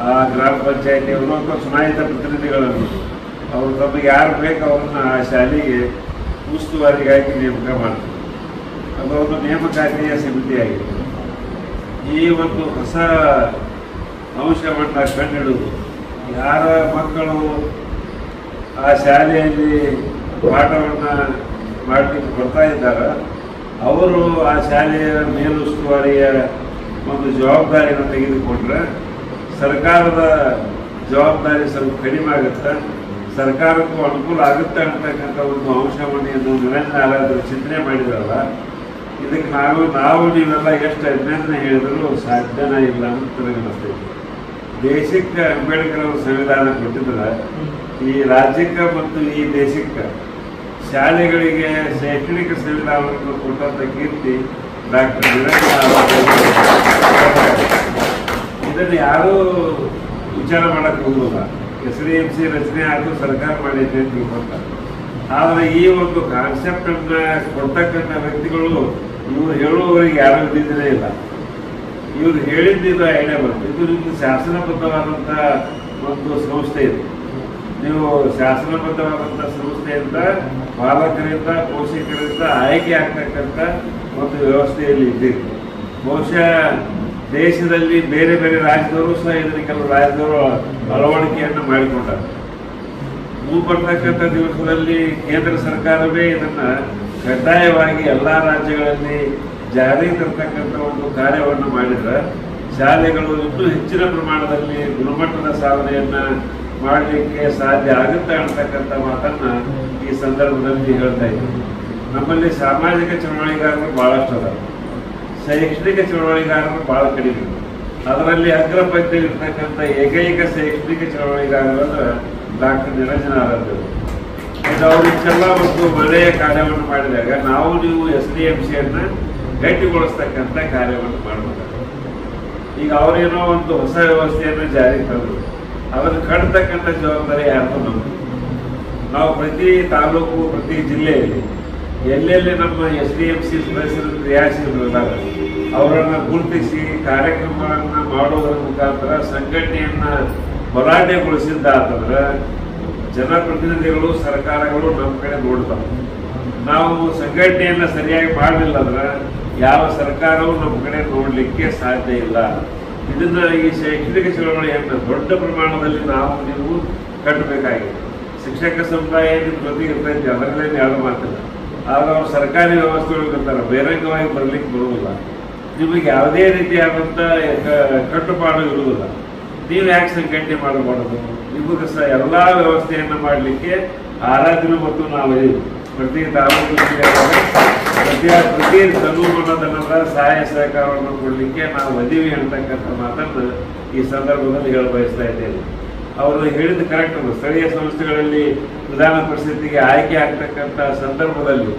ಆ ಗ್ರಾಮ ಪಂಚಾಯತಿಯವರು ಅಥವಾ ಚುನಾಯಿತ ಪ್ರತಿನಿಧಿಗಳನ್ನು ಅವರು ತಮಗೆ ಯಾರು ಬೇಕು ಅವ್ರನ್ನ ಆ ಶಾಲೆಗೆ ಉಸ್ತುವಾರಿಗಾಗಿ ನೇಮಕ ಮಾಡ್ತಾರೆ. ಅದು ಒಂದು ನೇಮಕಾತಿಯ ಸಮಿತಿಯಾಗಿದೆ. ಈ ಒಂದು ಹೊಸ ಅಂಶವನ್ನು ಕಂಡುಹಿಡಿದು ಯಾರ ಮಕ್ಕಳು ಆ ಶಾಲೆಯಲ್ಲಿ ಪಾಠವನ್ನು ಮಾಡಲಿಕ್ಕೆ ಬರ್ತಾ ಇದ್ದಾರೆ ಅವರು ಆ ಶಾಲೆಯ ಮೇಲುಸ್ತುವಾರಿಯ ಒಂದು ಜವಾಬ್ದಾರಿಯನ್ನು ತೆಗೆದುಕೊಂಡ್ರೆ ಸರ್ಕಾರದ ಜವಾಬ್ದಾರಿ ಸ್ವಲ್ಪ ಕಡಿಮೆ ಆಗುತ್ತೆ, ಸರ್ಕಾರಕ್ಕೂ ಅನುಕೂಲ ಆಗುತ್ತೆ ಅಂತಕ್ಕಂಥ ಒಂದು ಅಂಶವನ್ನು ನಿರಂಜನ ಆರಾಧರು ಚಿಂತನೆ ಮಾಡಿದ್ರಲ್ಲ, ಇದಕ್ಕೆ ನಾವು ನೀವೆಲ್ಲ ಎಷ್ಟು ಅಭಿನಂದನೆ ಹೇಳಿದ್ರು ಸಾಧ್ಯನೇ ಇಲ್ಲ ಅಂತ ನನಗನ್ನಿಸ್ತೈತೆ. ದೇಶಕ್ಕೆ ಅಂಬೇಡ್ಕರ್ ಅವರು ಸಂವಿಧಾನ ಕೊಟ್ಟಿದ್ರೆ ಈ ರಾಜ್ಯಕ್ಕೆ ಮತ್ತು ಈ ದೇಶಕ್ಕೆ ಶಾಲೆಗಳಿಗೆ ಶೈಕ್ಷಣಿಕ ಸಂವಿಧಾನವನ್ನು ಕೊಟ್ಟಂಥ ಕೀರ್ತಿ ಡಾಕ್ಟರ್ ನಿರಂಜನ ಆರಾಧ್ಯ. ಇದನ್ನು ಯಾರೂ ವಿಚಾರ ಮಾಡಕ್ಕೆ ಹೋಗೋಲ್ಲ. SDMC ರಚನೆ ಆದರೂ ಸರ್ಕಾರ ಮಾಡೈತೆ ಅಂತ ತಿಳ್ಕೊತಾರೆ. ಆದರೆ ಈ ಒಂದು ಕಾನ್ಸೆಪ್ಟನ್ನು ಕೊಡ್ತಕ್ಕಂಥ ವ್ಯಕ್ತಿಗಳು ಇವರು ಹೇಳುವವರಿಗೆ ಯಾರೂ ಇದ್ದಿದ್ದೇ ಇಲ್ಲ. ಇವರು ಹೇಳಿದ್ದು ಐಡಿಯಾ ಬಂತು. ಇದು ನಿಮ್ದು ಶಾಸನಬದ್ಧವಾದಂಥ ಒಂದು ಸಂಸ್ಥೆ ಇದೆ. ನೀವು ಶಾಸನಬದ್ಧವಾದಂಥ ಸಂಸ್ಥೆಯಿಂದ ಪಾಲಕರಿಂದ ಪೋಷಕರಿಂದ ಆಯ್ಕೆ ಆಗ್ತಕ್ಕಂಥ ಒಂದು ವ್ಯವಸ್ಥೆಯಲ್ಲಿ ಇದ್ದೀರಿ. ಬಹುಶಃ ದೇಶದಲ್ಲಿ ಬೇರೆ ಬೇರೆ ರಾಜ್ಯದವರು ಸಹ ಇದನ್ನು ಕೆಲವು ರಾಜ್ಯದವರು ಅಳವಡಿಕೆಯನ್ನು ಮಾಡಿಕೊಂಡಾರೆ. ಬರ್ತಕ್ಕಂಥ ದಿವಸದಲ್ಲಿ ಕೇಂದ್ರ ಸರ್ಕಾರವೇ ಇದನ್ನು ಕಡ್ಡಾಯವಾಗಿ ಎಲ್ಲ ರಾಜ್ಯಗಳಲ್ಲಿ ಜಾರಿಗೆ ತರ್ತಕ್ಕಂಥ ಒಂದು ಕಾರ್ಯವನ್ನು ಮಾಡಿದರೆ ಶಾಲೆಗಳು ಇನ್ನೂ ಹೆಚ್ಚಿನ ಪ್ರಮಾಣದಲ್ಲಿ ಗುಣಮಟ್ಟದ ಸಾಧನೆಯನ್ನು ಮಾಡಲಿಕ್ಕೆ ಸಾಧ್ಯ ಆಗುತ್ತೆ ಅಂತಕ್ಕಂಥ ಮಾತನ್ನು ಈ ಸಂದರ್ಭದಲ್ಲಿ ಹೇಳ್ತಾ ಇದ್ದೀವಿ. ನಮ್ಮಲ್ಲಿ ಸಾಮಾಜಿಕ ಚಳವಳಿಗಾರರು ಭಾಳಷ್ಟು ಅದ, ಶೈಕ್ಷಣಿಕ ಚಳವಳಿಗಾರರು ಭಾಳ ಕಡಿಮೆ. ಅದರಲ್ಲಿ ಅಗ್ರಪಂಕ್ತಿಯಲ್ಲಿರ್ತಕ್ಕಂಥ ಏಕೈಕ ಶೈಕ್ಷಣಿಕ ಚಳವಳಿಗಾರರು ಡಾಕ್ಟರ್ ನಿರಂಜನ ಆರಾಧ್ಯ. ಅವರಿಗೆಲ್ಲ ಒಂದು ಒಳ್ಳೆಯ ಕಾರ್ಯವನ್ನು ಮಾಡಿದಾಗ ನಾವು ನೀವು SDMCಯನ್ನು ಗಟ್ಟಿಗೊಳಿಸ್ತಕ್ಕಂಥ ಕಾರ್ಯವನ್ನು ಮಾಡಬೇಕಾಗುತ್ತೆ. ಈಗ ಅವರೇನೋ ಒಂದು ಹೊಸ ವ್ಯವಸ್ಥೆಯನ್ನು ಜಾರಿಗೆ ತಂದರು, ಅದನ್ನು ಕಟ್ತಕ್ಕಂಥ ಜವಾಬ್ದಾರಿ ಯಾರ್ದು ನಮ್ಮದು. ನಾವು ಪ್ರತಿ ತಾಲೂಕು ಪ್ರತಿ ಜಿಲ್ಲೆಯಲ್ಲಿ ಎಲ್ಲೆಲ್ಲಿ ನಮ್ಮ SDMC ಸದಸ್ಯರು ಕ್ರಿಯಾಶೀಲರಿದ್ದಾರೆ ಅವರನ್ನು ಗುರುತಿಸಿ ಕಾರ್ಯಕ್ರಮಗಳನ್ನು ಮಾಡೋದರ ಮುಖಾಂತರ ಸಂಘಟನೆಯನ್ನು ಬಲಾಢ್ಯಗೊಳಿಸಿದ್ದಾತಂದ್ರೆ ಜನಪ್ರತಿನಿಧಿಗಳು ಸರ್ಕಾರಗಳು ನಮ್ಮ ಕಡೆ ನೋಡ್ತಾರೆ. ನಾವು ಸಂಘಟನೆಯನ್ನು ಸರಿಯಾಗಿ ಮಾಡಲಿಲ್ಲ ಅಂದ್ರೆ ಯಾವ ಸರ್ಕಾರವೂ ನಮ್ಮ ಕಡೆ ನೋಡಲಿಕ್ಕೆ ಸಾಧ್ಯ ಇಲ್ಲ. ಇದನ್ನ ಈ ಶೈಕ್ಷಣಿಕ ಚಳವಳಿಯನ್ನು ದೊಡ್ಡ ಪ್ರಮಾಣದಲ್ಲಿ ನೀವು ಕಟ್ಟಬೇಕಾಗಿದೆ. ಶಿಕ್ಷಕ ಸಮುದಾಯ ನಿಮ್ಮ ಜೊತೆಗೆ ಇರ್ತೈತಿ, ಅದರಲ್ಲೇ ಎರಡು ಮಾತಿಲ್ಲ. ಆದ್ರೆ ಅವ್ರು ಸರ್ಕಾರಿ ವ್ಯವಸ್ಥೆಗಳಿಗೆ ಇರ್ತಾರೆ, ಬಹಿರಂಗವಾಗಿ ಬರ್ಲಿಕ್ಕೆ ಬರುವುದಿಲ್ಲ. ನಿಮಗೆ ಯಾವುದೇ ರೀತಿಯಾದಂಥ ಕಟ್ಟುಪಾಡು ಇರುವುದಿಲ್ಲ. ನೀವು ಯಾಕೆ ಸಂಘಟನೆ ಮಾಡಬಾರದು? ನಿಮಗೆ ಎಲ್ಲ ವ್ಯವಸ್ಥೆಯನ್ನು ಮಾಡಲಿಕ್ಕೆ ಆರಾಧನೆ ಮತ್ತು ನಾವು ಪ್ರತಿ ತಾಲೂಕು ಪ್ರತಿ ತನುಮನದ ಸಹಾಯ ಸಹಕಾರವನ್ನು ಕೊಡಲಿಕ್ಕೆ ನಾವು ಅದೀವಿ ಅಂತಕ್ಕಂಥ ಮಾತನ್ನು ಈ ಸಂದರ್ಭದಲ್ಲಿ ಹೇಳ ಬಯಸ್ತಾ ಇದ್ದೇನೆ. ಅವರು ಹೇಳಿದ ಕರೆಕ್ಟ್. ಸ್ಥಳೀಯ ಸಂಸ್ಥೆಗಳಲ್ಲಿ ವಿಧಾನ ಪರಿಷತ್ತಿಗೆ ಆಯ್ಕೆ ಆಗ್ತಕ್ಕಂಥ ಸಂದರ್ಭದಲ್ಲಿ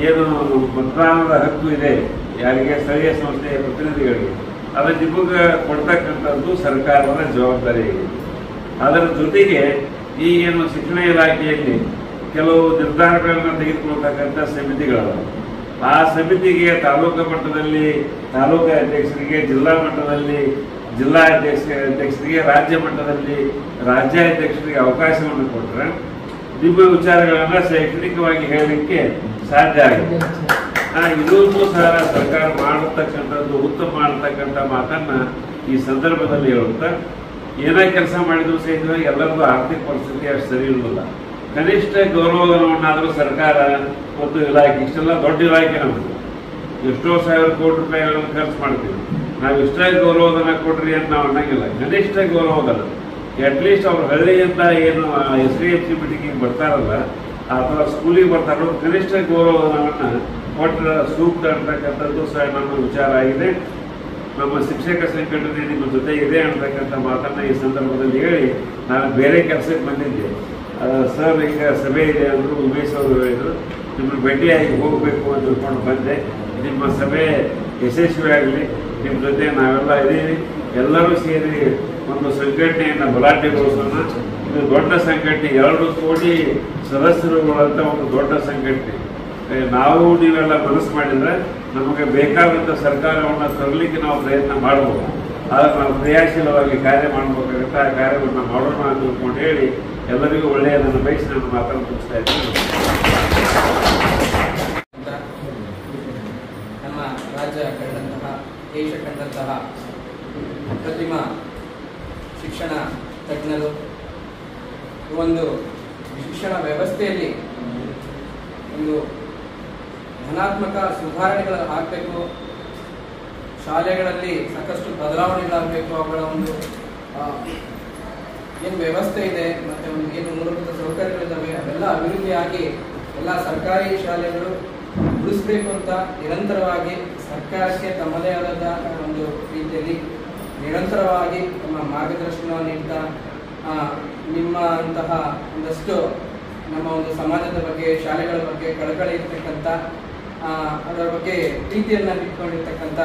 ಏನು ಮತದಾನದ ಹಕ್ಕು ಇದೆ ಯಾರಿಗೆ, ಸ್ಥಳೀಯ ಸಂಸ್ಥೆಯ ಪ್ರತಿನಿಧಿಗಳಿಗೆ, ಅದನ್ನು ನಿಮಗೆ ಕೊಡ್ತಕ್ಕಂಥದ್ದು ಸರ್ಕಾರದ ಜವಾಬ್ದಾರಿ ಇದೆ. ಅದರ ಜೊತೆಗೆ ಈಗೇನು ಶಿಕ್ಷಣ ಇಲಾಖೆಯಲ್ಲಿ ಕೆಲವು ನಿರ್ಧಾರಗಳನ್ನು ತೆಗೆದುಕೊಳ್ತಕ್ಕಂಥ ಸಮಿತಿಗಳವ. ಆ ಸಮಿತಿಗೆ ತಾಲೂಕು ಮಟ್ಟದಲ್ಲಿ ತಾಲೂಕು ಅಧ್ಯಕ್ಷರಿಗೆ, ಜಿಲ್ಲಾ ಮಟ್ಟದಲ್ಲಿ ಜಿಲ್ಲಾ ಅಧ್ಯಕ್ಷರಿಗೆ, ರಾಜ್ಯ ಮಟ್ಟದಲ್ಲಿ ರಾಜ್ಯಾಧ್ಯಕ್ಷರಿಗೆ ಅವಕಾಶವನ್ನು ಕೊಟ್ಟರೆ ನಿಮ್ಮ ವಿಚಾರಗಳನ್ನು ಶೈಕ್ಷಣಿಕವಾಗಿ ಹೇಳಲಿಕ್ಕೆ ಸಾಧ್ಯ ಆಗಿದೆ. ಇದನ್ನು ಸಹ ಸರ್ಕಾರ ಮಾಡತಕ್ಕಂಥದ್ದು ಉತ್ತಮ ಮಾಡತಕ್ಕಂಥ ಮಾತನ್ನು ಈ ಸಂದರ್ಭದಲ್ಲಿ ಹೇಳುತ್ತಾ, ಏನೇ ಕೆಲಸ ಮಾಡಿದ್ರು ಸಹಿತ ಎಲ್ಲರಿಗೂ ಆರ್ಥಿಕ ಪರಿಸ್ಥಿತಿ ಅಷ್ಟು ಸರಿ ಇರುವುದಿಲ್ಲ. ಕನಿಷ್ಠ ಗೌರವಧನವನ್ನಾದರೂ ಸರ್ಕಾರ ಮತ್ತು ಇಲಾಖೆ, ಇಷ್ಟೆಲ್ಲ ದೊಡ್ಡ ಇಲಾಖೆ ನಮ್ಮದು, ಎಷ್ಟೋ ಸಾವಿರ ಕೋಟಿ ರೂಪಾಯಿಗಳನ್ನು ಖರ್ಚು ಮಾಡ್ತೀವಿ. ನಾವು ಇಷ್ಟೇ ಗೌರವಧನ ಕೊಡ್ರಿ ಅಂತ ನಾವು ಅನ್ನಂಗಿಲ್ಲ. ಕನಿಷ್ಠ ಗೌರವಧನ ಅಟ್ಲೀಸ್ಟ್ ಅವ್ರು ಹಳ್ಳಿಯಿಂದ ಏನು SDMC ಮೀಟಿಂಗಿಗೆ ಬರ್ತಾರಲ್ಲ ಅಥವಾ ಸ್ಕೂಲಿಗೆ ಬರ್ತಾರೋ ಕನಿಷ್ಠ ಗೌರವಧನವನ್ನು ಕೊಟ್ಟರೆ ಸೂಕ್ತ ಅಂತಕ್ಕಂಥದ್ದು ಸಹ ನಮ್ಮ ವಿಚಾರ ಆಗಿದೆ. ನಮ್ಮ ಶಿಕ್ಷಕ ಸಂಘಟನೆ ನಿಮ್ಮ ಜೊತೆ ಇದೆ ಅಂತಕ್ಕಂಥ ಮಾತನ್ನು ಈ ಸಂದರ್ಭದಲ್ಲಿ ಹೇಳಿ ನಾನು ಬೇರೆ ಕೆಲಸಕ್ಕೆ ಬಂದಿದ್ದೆ. ಸರ್ ಈಗ ಸಭೆ ಇದೆ ಅಂದರು, ಉಮೇಶ್ ಅವರು ಹೇಳಿದರು, ನಿಮ್ಮನ್ನು ಭೇಟಿಯಾಗಿ ಹೋಗಬೇಕು ಅಂತ ತಿಳ್ಕೊಂಡು ಬಂದೆ. ನಿಮ್ಮ ಸಭೆ ಯಶಸ್ವಿಯಾಗಲಿ, ನಿಮ್ಮ ಜೊತೆ ನಾವೆಲ್ಲ ಇದ್ದೀವಿ. ಎಲ್ಲರೂ ಸೇರಿ ಒಂದು ಸಂಘಟನೆಯನ್ನು ಬಲಾಢ್ಯಗೊಳಿಸೋಣ. ಇದು ದೊಡ್ಡ ಸಂಘಟನೆ, 2 ಕೋಟಿ ಸದಸ್ಯರುಗಳಂತ ಒಂದು ದೊಡ್ಡ ಸಂಘಟನೆ. ನಾವು ನೀವೆಲ್ಲ ಮನಸ್ಸು ಮಾಡಿದರೆ ನಮಗೆ ಬೇಕಾದಂಥ ಸರ್ಕಾರವನ್ನು ತರಲಿಕ್ಕೆ ನಾವು ಪ್ರಯತ್ನ ಮಾಡ್ಬೋದು. ಆದರೆ ನಾವು ಕ್ರಿಯಾಶೀಲವಾಗಿ ಕಾರ್ಯ ಮಾಡಬೇಕಾಗುತ್ತೆ. ಆ ಕಾರ್ಯವನ್ನು ಮಾಡೋಣ ಅಂತ ತಿಳ್ಕೊಂಡು ಹೇಳಿ ಎಲ್ಲರಿಗೂ ಒಳ್ಳೆಯದನ್ನು ಬಯಸಿ ನಾನು ಮಾತನ್ನು ಮುಗಿಸ್ತಾ ಇದ್ದೀನಿ. ನಮ್ಮ ರಾಜ್ಯ ಕಂಡಂತಹ, ದೇಶ ಕಂಡಂತಹ ಪ್ರತಿಮಾ ಶಿಕ್ಷಣ ತಜ್ಞರು ಒಂದು ಶಿಕ್ಷಣ ವ್ಯವಸ್ಥೆಯಲ್ಲಿ ಒಂದು ಧನಾತ್ಮಕ ಸುಧಾರಣೆಗಳನ್ನು ಆಗಬೇಕು, ಶಾಲೆಗಳಲ್ಲಿ ಸಾಕಷ್ಟು ಬದಲಾವಣೆಗಳಾಗಬೇಕು, ಅವುಗಳ ಒಂದು ಏನು ವ್ಯವಸ್ಥೆ ಇದೆ ಮತ್ತು ಒಂದು ಏನು ಮೂಲಭೂತ ಸೌಕರ್ಯಗಳಿದ್ದಾವೆ ಅವೆಲ್ಲ ಅಭಿವೃದ್ಧಿಯಾಗಿ ಎಲ್ಲ ಸರ್ಕಾರಿ ಶಾಲೆಗಳು ಉಳಿಸಬೇಕು ಅಂತ ನಿರಂತರವಾಗಿ ಸರ್ಕಾರಕ್ಕೆ ತಮ್ಮದೇ ಆದ ಒಂದು ರೀತಿಯಲ್ಲಿ ನಿರಂತರವಾಗಿ ತಮ್ಮ ಮಾರ್ಗದರ್ಶನ ನೀಡ್ತಾ ನಿಮ್ಮ ಅಂತಹ ಒಂದಷ್ಟು ನಮ್ಮ ಒಂದು ಸಮಾಜದ ಬಗ್ಗೆ, ಶಾಲೆಗಳ ಬಗ್ಗೆ ಕಳಕಳಿ ಇರ್ತಕ್ಕಂಥ, ಅದರ ಬಗ್ಗೆ ಪ್ರೀತಿಯನ್ನು ಇಟ್ಕೊಂಡಿರ್ತಕ್ಕಂಥ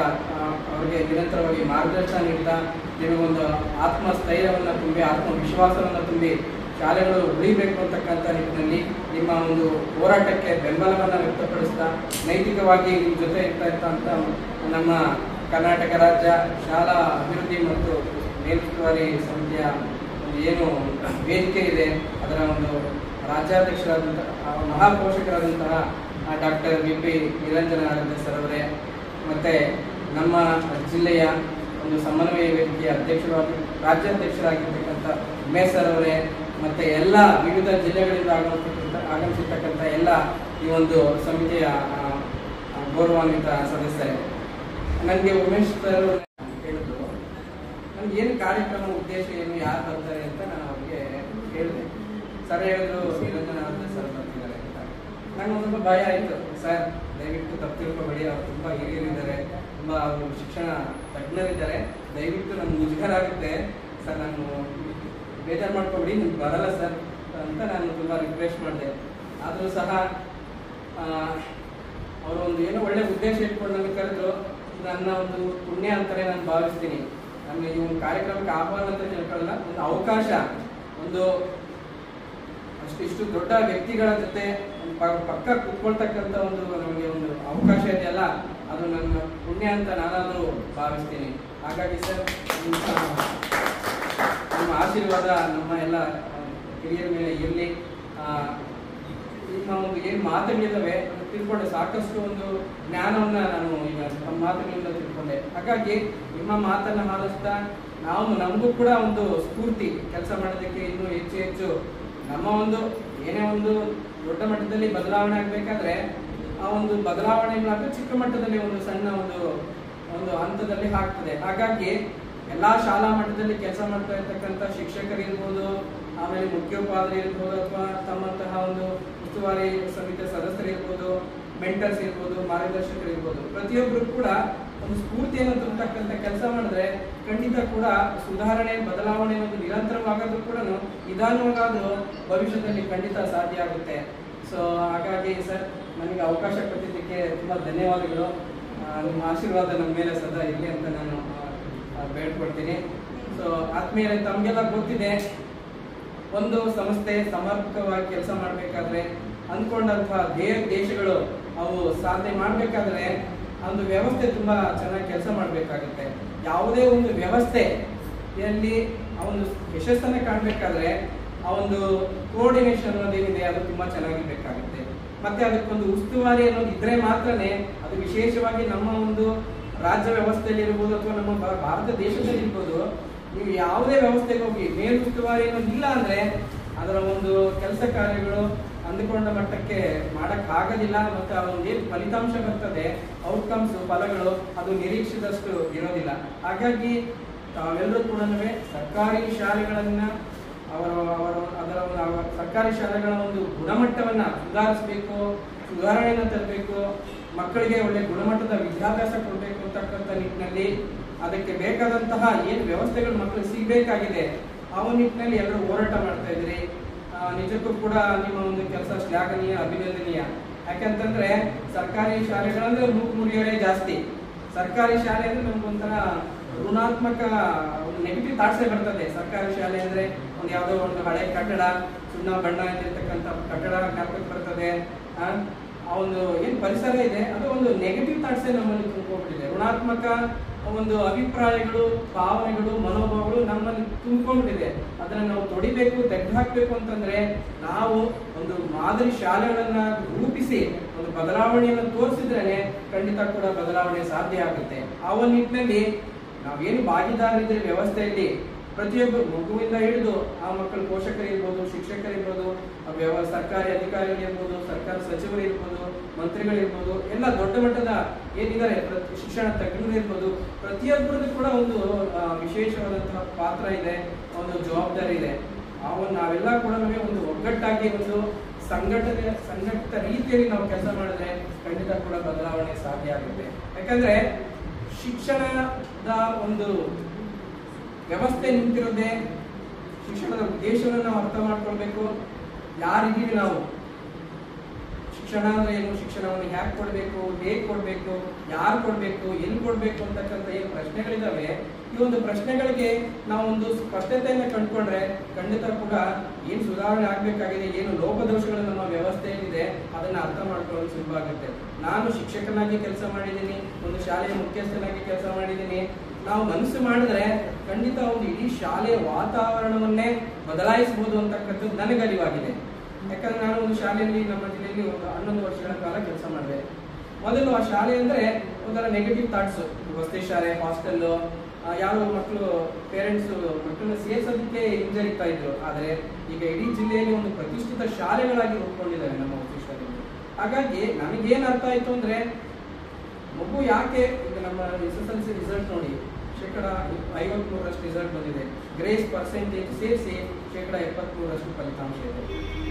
ಅವರಿಗೆ ನಿರಂತರವಾಗಿ ಮಾರ್ಗದರ್ಶನ ನೀಡ್ತಾ ನಿಮಗೊಂದು ಆತ್ಮಸ್ಥೈರ್ಯವನ್ನು ತುಂಬಿ, ಆತ್ಮವಿಶ್ವಾಸವನ್ನು ತುಂಬಿ ಶಾಲೆಗಳು ಉಳಿಬೇಕು ಅಂತಕ್ಕಂಥ ನಿಟ್ಟಿನಲ್ಲಿ ನಿಮ್ಮ ಒಂದು ಹೋರಾಟಕ್ಕೆ ಬೆಂಬಲವನ್ನು ವ್ಯಕ್ತಪಡಿಸ್ತಾ ನೈತಿಕವಾಗಿ ನಿಮ್ಮ ಜೊತೆ ಇರ್ತಕ್ಕಂಥ ನಮ್ಮ ಕರ್ನಾಟಕ ರಾಜ್ಯ ಶಾಲಾ ಅಭಿವೃದ್ಧಿ ಮತ್ತು ಮೇಲುಸ್ತುವಾರಿ ಸಮಿತಿಯ ಏನು ವೇದಿಕೆ ಇದೆ ಅದರ ಒಂದು ರಾಜ್ಯಾಧ್ಯಕ್ಷರಾದಂತಹ ಮಹಾಪೋಷಕರಾದಂತಹ ಡಾಕ್ಟರ್ VP ನಿರಂಜನಾನಂದ ಸರ್ ಅವರೇ, ಮತ್ತು ನಮ್ಮ ಜಿಲ್ಲೆಯ ಒಂದು ಸಮನ್ವಯ ವೇದಿಕೆಯ ರಾಜ್ಯಾಧ್ಯಕ್ಷರಾಗಿರ್ತಕ್ಕಂಥ ಉಮೇಶ್ ಸರ್ ಅವರೇ, ಮತ್ತು ಎಲ್ಲ ವಿವಿಧ ಜಿಲ್ಲೆಗಳಿಂದ ಆಗಮಿಸಿರ್ತಕ್ಕಂಥ ಎಲ್ಲ ಈ ಒಂದು ಸಮಿತಿಯ ಗೌರವಾನ್ವಿತ ಸದಸ್ಯರೇ. ನನಗೆ ಉಮೇಶ್ ಸರ್ ಹೇಳಿದ್ರು, ನಮ್ಗೆ ಏನು ಕಾರ್ಯಕ್ರಮ ಉದ್ದೇಶ ಏನು, ಯಾರು ಬರ್ತಾರೆ ಅಂತ ನಾನು ಅವ್ರಿಗೆ ಹೇಳಿದೆ. ಸರ್ ಹೇಳಿದ್ರು ನಿರಂಜನಾನಂದ ಸರ್ ಬರ್ತಿದ್ದಾರೆ ಅಂತ. ನಂಗೆ ಒಂದು ಸ್ವಲ್ಪ ಭಯ ಆಯಿತು. ಸರ್ ದಯವಿಟ್ಟು ತಪ್ಪು ತಿಳ್ಕೊಬೇಡಿ, ಅವ್ರು ತುಂಬ ಹಿರಿಯರಿದ್ದಾರೆ, ತುಂಬ ಅವರು ಶಿಕ್ಷಣ ತಜ್ಞರಿದ್ದಾರೆ, ದಯವಿಟ್ಟು ನಮ್ಗೆ ಮುಜುಗರ ಆಗುತ್ತೆ ಸರ್, ನಾನು ಬೇಜಾರು ಮಾಡ್ಕೊಬೇಡಿ, ನಿಮ್ಗೆ ಬರಲ್ಲ ಸರ್ ಅಂತ ನಾನು ತುಂಬ ರಿಕ್ವೆಸ್ಟ್ ಮಾಡಿದೆ. ಆದರೂ ಸಹ ಅವರು ಒಂದು ಏನೋ ಒಳ್ಳೆ ಉದ್ದೇಶ ಇಟ್ಕೊಂಡು ನನಗೆ ಕರೆದು ನನ್ನ ಒಂದು ಪುಣ್ಯ ಅಂತಲೇ ನಾನು ಭಾವಿಸ್ತೀನಿ. ನಮಗೆ ಈ ಒಂದು ಕಾರ್ಯಕ್ರಮಕ್ಕೆ ಆಹ್ವಾನ ಅಂತ ತಿಳ್ಕೊಳ್ಳಲ್ಲ, ಒಂದು ಅವಕಾಶ, ಒಂದು ಇಷ್ಟು ದೊಡ್ಡ ವ್ಯಕ್ತಿಗಳ ಜೊತೆ ಪಕ್ಕ ಕುತ್ಕೊಳ್ತಕ್ಕಂಥ ಒಂದು ನಮಗೆ ಒಂದು ಅವಕಾಶ ಇದೆಯಲ್ಲ, ಅದು ನನ್ನ ಪುಣ್ಯ ಅಂತ ನಾನಾದರೂ ಭಾವಿಸ್ತೀನಿ. ಹಾಗಾಗಿ ಸರ್, ನಿಮ್ಮ ಆಶೀರ್ವಾದ ನಮ್ಮ ಎಲ್ಲ ಹಿರಿಯರ ಮೇಲೆ ಇರಲಿ. ನಿಮ್ಮ ಒಂದು ಏನು ಮಾತುಗಳಿದ್ದಾವೆ ತಿಳ್ಕೊಂಡೆ, ಸಾಕಷ್ಟು ಒಂದು ಜ್ಞಾನವನ್ನು ನಾನು ಈಗ ನಮ್ಮ ಮಾತುಗಳಿಂದ ತಿಳ್ಕೊಂಡೆ. ಹಾಗಾಗಿ ನಿಮ್ಮ ಮಾತನ್ನು ಆಲಿಸ್ತಾ ನಮಗೂ ಕೂಡ ಒಂದು ಸ್ಫೂರ್ತಿ ಕೆಲಸ ಮಾಡೋದಕ್ಕೆ ಇನ್ನೂ ಹೆಚ್ಚು ಹೆಚ್ಚು ನಮ್ಮ ಒಂದು ಏನೇ ಒಂದು ದೊಡ್ಡ ಮಟ್ಟದಲ್ಲಿ ಬದಲಾವಣೆ ಆಗಬೇಕಾದ್ರೆ ಆ ಒಂದು ಬದಲಾವಣೆಗಳಾಗ ಚಿಕ್ಕ ಮಟ್ಟದಲ್ಲಿ ಒಂದು ಸಣ್ಣ ಒಂದು ಹಂತದಲ್ಲಿ ಆಗ್ತದೆ. ಹಾಗಾಗಿ ಎಲ್ಲಾ ಶಾಲಾ ಮಟ್ಟದಲ್ಲಿ ಕೆಲಸ ಮಾಡ್ತಾ ಇರ್ತಕ್ಕಂಥ ಶಿಕ್ಷಕರಿರ್ಬೋದು, ಆಮೇಲೆ ಮುಖ್ಯೋಪಾಧ್ಯಾಯರು ಇರ್ಬೋದು, ಅಥವಾ ತಮ್ಮಂತಹ ಒಂದು ಉಸ್ತುವಾರಿ ಸಮಿತಿಯ ಸದಸ್ಯರಿರ್ಬೋದು, ಮೆಂಟರ್ಸ್ ಇರ್ಬೋದು, ಮಾರ್ಗದರ್ಶಕರು ಇರ್ಬೋದು, ಪ್ರತಿಯೊಬ್ಬರು ಕೂಡ ಒಂದು ಸ್ಫೂರ್ತಿಯನ್ನು ತುಂಬತಕ್ಕಂಥ ಕೆಲಸ ಮಾಡಿದ್ರೆ ಖಂಡಿತ ಕೂಡ ಸುಧಾರಣೆ ಬದಲಾವಣೆ ಒಂದು ನಿರಂತರವಾಗೋದು ಕೂಡ ನಿಧಾನವಾಗಾದ್ರೂ ಭವಿಷ್ಯದಲ್ಲಿ ಖಂಡಿತ ಸಾಧ್ಯ ಆಗುತ್ತೆ. ಸೊ ಹಾಗಾಗಿ ಸರ್, ನನಗೆ ಅವಕಾಶ ಕೊಟ್ಟಿದ್ದಕ್ಕೆ ತುಂಬ ಧನ್ಯವಾದಗಳು. ನಿಮ್ಮ ಆಶೀರ್ವಾದ ನಮ್ಮ ಮೇಲೆ ಸದಾ ಇರಲಿ ಅಂತ ನಾನು ಬೇಡ್ಕೊಳ್ತೀನಿ. ಸೊ ಆದ್ಮೇಲೆ ತಮಗೆಲ್ಲ ಗೊತ್ತಿದೆ, ಒಂದು ಸಂಸ್ಥೆ ಸಮರ್ಪಕವಾಗಿ ಕೆಲಸ ಮಾಡಬೇಕಾದ್ರೆ ಅಂದ್ಕೊಂಡಂತಹ ದೇಶಗಳು ಅವು ಸಾಧನೆ ಮಾಡಬೇಕಾದ್ರೆ ಒಂದು ವ್ಯವಸ್ಥೆ ತುಂಬಾ ಚೆನ್ನಾಗಿ ಕೆಲಸ ಮಾಡಬೇಕಾಗುತ್ತೆ. ಯಾವುದೇ ಒಂದು ವ್ಯವಸ್ಥೆಯಲ್ಲಿ ಆ ಒಂದು ಯಶಸ್ಸನ್ನು ಕಾಣಬೇಕಾದ್ರೆ ಆ ಒಂದು ಕೋಆರ್ಡಿನೇಷನ್ ಅನ್ನೋದೇನಿದೆ ಅದು ತುಂಬಾ ಚೆನ್ನಾಗಿರ್ಬೇಕಾಗುತ್ತೆ. ಮತ್ತೆ ಅದಕ್ಕೊಂದು ಉಸ್ತುವಾರಿ ಅನ್ನೋದು ಇದ್ರೆ ಮಾತ್ರನೇ ಅದು ವಿಶೇಷವಾಗಿ ನಮ್ಮ ಒಂದು ರಾಜ್ಯ ವ್ಯವಸ್ಥೆಯಲ್ಲಿ ಇರ್ಬೋದು ಅಥವಾ ನಮ್ಮ ಭಾರತ ದೇಶದಲ್ಲಿ ಇರ್ಬೋದು, ನೀವು ಯಾವುದೇ ವ್ಯವಸ್ಥೆಗೆ ಹೋಗಿ ಮೇಲುಸ್ತುವಾರಿ ಅನ್ನೋದು ಇಲ್ಲ ಅಂದ್ರೆ ಅದರ ಒಂದು ಕೆಲಸ ಕಾರ್ಯಗಳು ಅಂದುಕೊಂಡ ಮಟ್ಟಕ್ಕೆ ಮಾಡಕ್ ಆಗೋದಿಲ್ಲ. ಮತ್ತೆ ಆ ಒಂದು ಏನು ಫಲಿತಾಂಶ ಬರ್ತದೆ, ಔಟ್ಕಮ್ಸ್ ಫಲಗಳು ಅದು ನಿರೀಕ್ಷಿತಷ್ಟು ಇರೋದಿಲ್ಲ. ಹಾಗಾಗಿ ತಾವೆಲ್ಲರೂ ಕೂಡ ಸರ್ಕಾರಿ ಶಾಲೆಗಳನ್ನ ಸರ್ಕಾರಿ ಶಾಲೆಗಳ ಒಂದು ಗುಣಮಟ್ಟವನ್ನ ಸುಧಾರಿಸಬೇಕು, ಸುಧಾರಣೆಯನ್ನು ತರಬೇಕು, ಮಕ್ಕಳಿಗೆ ಒಳ್ಳೆ ಗುಣಮಟ್ಟದ ವಿದ್ಯಾಭ್ಯಾಸ ಕೊಡಬೇಕು ಅಂತಕ್ಕಂಥ ನಿಟ್ಟಿನಲ್ಲಿ ಅದಕ್ಕೆ ಬೇಕಾದಂತಹ ಏನು ವ್ಯವಸ್ಥೆಗಳು ಮಕ್ಕಳು ಸಿಗಬೇಕಾಗಿದೆ ಆ ನಿಟ್ಟಿನಲ್ಲಿ ಎಲ್ಲರೂ ಹೋರಾಟ ಮಾಡ್ತಾ ಇದ್ರಿ. ನಿಜಕ್ಕೂ ಕೂಡ ನಿಮ್ಮ ಒಂದು ಕೆಲಸ ಶ್ಲಾಘನೀಯ, ಅಭಿನಂದನೀಯ. ಯಾಕಂತಂದ್ರೆ ಸರ್ಕಾರಿ ಶಾಲೆಗಳಂದ್ರೆ ಮುರಿಯೋರೇ ಜಾಸ್ತಿ. ಸರ್ಕಾರಿ ಶಾಲೆ ಅಂದ್ರೆ ನಮ್ಗೊಂಥರ ಋಣಾತ್ಮಕ ಒಂದು ನೆಗೆಟಿವ್ ಥಾಟ್ಸೇ ಬರ್ತದೆ. ಸರ್ಕಾರಿ ಶಾಲೆ ಅಂದ್ರೆ ಒಂದು ಯಾವುದೋ ಒಂದು ಹಳೆ ಕಟ್ಟಡ, ಸುಣ್ಣ ಬಣ್ಣ ಇಟ್ಟಿರ್ತಕ್ಕಂಥ ಕಟ್ಟಡ ಜ್ಞಾಪಕಕ್ಕೆ ಬರ್ತದೆ. ಆ ಒಂದು ಏನು ಪರಿಸರ ಇದೆ ಅದು ಒಂದು ನೆಗೆಟಿವ್ ಥಾಟ್ಸೇ ನಮ್ಮಲ್ಲಿ ತುಂಬಿಕೊಂಡಿದೆ. ಋಣಾತ್ಮಕ ಒಂದು ಅಭಿಪ್ರಾಯಗಳು, ಭಾವನೆಗಳು, ಮನೋಭಾವಗಳು ನಮ್ಮಲ್ಲಿ ತುಂಬಿಕೊಂಡಿದೆ. ಅದನ್ನ ನಾವು ತೊಡಿಬೇಕು, ತೆಗೆದು ಹಾಕ್ಬೇಕು ಅಂತಂದ್ರೆ ನಾವು ಒಂದು ಮಾದರಿ ಶಾಲೆಗಳನ್ನ ರೂಪಿಸಿ ಒಂದು ಬದಲಾವಣೆಯನ್ನು ತೋರಿಸಿದ್ರೇನೆ ಖಂಡಿತ ಕೂಡ ಬದಲಾವಣೆ ಸಾಧ್ಯ ಆಗುತ್ತೆ. ಆ ಒಂದು ನಿಟ್ಟಿನಲ್ಲಿ ನಾವೇನು ಭಾಗಿದಾರರಿದ್ರೆ ವ್ಯವಸ್ಥೆಯಲ್ಲಿ ಪ್ರತಿಯೊಬ್ಬ ಮಗುವಿಂದ ಹಿಡಿದು ಆ ಮಕ್ಕಳ ಪೋಷಕರಿರ್ಬೋದು, ಶಿಕ್ಷಕರಿರ್ಬೋದು, ಸರ್ಕಾರಿ ಅಧಿಕಾರಿಗಳಿರ್ಬೋದು, ಸರ್ಕಾರ ಸಚಿವರಿರ್ಬೋದು, ಮಂತ್ರಿಗಳಿರ್ಬೋದು, ಎಲ್ಲ ದೊಡ್ಡ ಮಟ್ಟದ ಏನಿದ್ದಾರೆ ಶಿಕ್ಷಣ ತಜ್ಞರು ಇರ್ಬೋದು, ಪ್ರತಿಯೊಬ್ಬರದ್ದು ಕೂಡ ಒಂದು ವಿಶೇಷವಾದಂತಹ ಪಾತ್ರ ಇದೆ, ಒಂದು ಜವಾಬ್ದಾರಿ ಇದೆ. ನಾವೆಲ್ಲ ಕೂಡ ಒಂದು ಒಗ್ಗಟ್ಟಾಗಿ ಒಂದು ಸಂಘಟಿತ ರೀತಿಯಲ್ಲಿ ನಾವು ಕೆಲಸ ಮಾಡಿದ್ರೆ ಖಂಡಿತ ಕೂಡ ಬದಲಾವಣೆ ಸಾಧ್ಯ ಆಗುತ್ತೆ. ಯಾಕಂದ್ರೆ ಶಿಕ್ಷಣದ ಒಂದು ವ್ಯವಸ್ಥೆ ನಿಂತಿರೋದೇ ಶಿಕ್ಷಣದ ಉದ್ದೇಶವನ್ನು ನಾವು ಅರ್ಥ ಮಾಡ್ಕೊಳ್ಬೇಕು. ಯಾರಿದ್ದೀವಿ ನಾವು, ಶಿಕ್ಷಣ ಅಂದ್ರೆ ಏನು, ಶಿಕ್ಷಣವನ್ನು ಹ್ಯಾಕ್ ಕೊಡಬೇಕು, ಹೇಗೆ ಕೊಡಬೇಕು, ಯಾರು ಕೊಡಬೇಕು, ಎಲ್ಲಿ ಕೊಡಬೇಕು ಅಂತಕ್ಕಂಥ ಏನು ಪ್ರಶ್ನೆಗಳಿದಾವೆ, ಈ ಒಂದು ಪ್ರಶ್ನೆಗಳಿಗೆ ನಾವು ಒಂದು ಸ್ಪಷ್ಟತೆಯನ್ನು ಕಂಡುಕೊಂಡ್ರೆ ಖಂಡಿತ ಕೂಡ ಏನು ಸುಧಾರಣೆ ಆಗ್ಬೇಕಾಗಿದೆ, ಏನು ಲೋಪದೋಷಗಳು ನಮ್ಮ ವ್ಯವಸ್ಥೆಯಲ್ಲಿದೆ ಅದನ್ನ ಅರ್ಥ ಮಾಡ್ಕೊಳ್ಳೋದು ಸುಲಭ ಆಗುತ್ತೆ. ನಾನು ಶಿಕ್ಷಕನಾಗಿ ಕೆಲಸ ಮಾಡಿದ್ದೀನಿ, ಒಂದು ಶಾಲೆಯ ಮುಖ್ಯಸ್ಥನಾಗಿ ಕೆಲಸ ಮಾಡಿದ್ದೀನಿ. ನಾವು ಮನಸ್ಸು ಮಾಡಿದ್ರೆ ಖಂಡಿತ ಒಂದು ಇಡೀ ಶಾಲೆಯ ವಾತಾವರಣವನ್ನೇ ಬದಲಾಯಿಸಬಹುದು ಅಂತಕ್ಕಂಥದ್ದು ನನಗೆ ಅರಿವಾಗಿದೆ. ಯಾಕಂದ್ರೆ ನಾನು ಒಂದು ಶಾಲೆಯಲ್ಲಿ ನಮ್ಮ ಜಿಲ್ಲೆಯಲ್ಲಿ ಒಂದು 11 ವರ್ಷಗಳ ಕಾಲ ಕೆಲಸ ಮಾಡಿದೆ. ಮೊದಲು ಆ ಶಾಲೆ ಅಂದ್ರೆ ಒಂಥರ ನೆಗೆಟಿವ್ ಥಾಟ್ಸ್, ವಸತಿ ಶಾಲೆ, ಹಾಸ್ಟೆಲ್, ಯಾವ ಮಕ್ಕಳು ಪೇರೆಂಟ್ಸ್ ಮಕ್ಕಳನ್ನ ಸೇರಿಸೋದಕ್ಕೆ ಹಿಂಜರಿತಾ ಇದ್ರು. ಆದರೆ ಈಗ ಇಡೀ ಜಿಲ್ಲೆಯಲ್ಲಿ ಒಂದು ಪ್ರತಿಷ್ಠಿತ ಶಾಲೆಗಳಾಗಿ ರೂಪುಗೊಂಡಿದ್ದಾವೆ ನಮ್ಮ ವಸತಿ ಶಾಲೆಗಳು. ಹಾಗಾಗಿ ನನಗೇನು ಅರ್ಥ ಆಯ್ತು ಅಂದ್ರೆ, ಮಗು ಯಾಕೆ ಈಗ ನಮ್ಮ SSLC ರಿಸಲ್ಟ್ ನೋಡಿ, 53% ರಿಸಲ್ಟ್ ಬಂದಿದೆ, ಗ್ರೇಸ್ ಪರ್ಸೆಂಟೇಜ್ ಸೇರಿಸಿ 73% ಫಲಿತಾಂಶ ಇದೆ.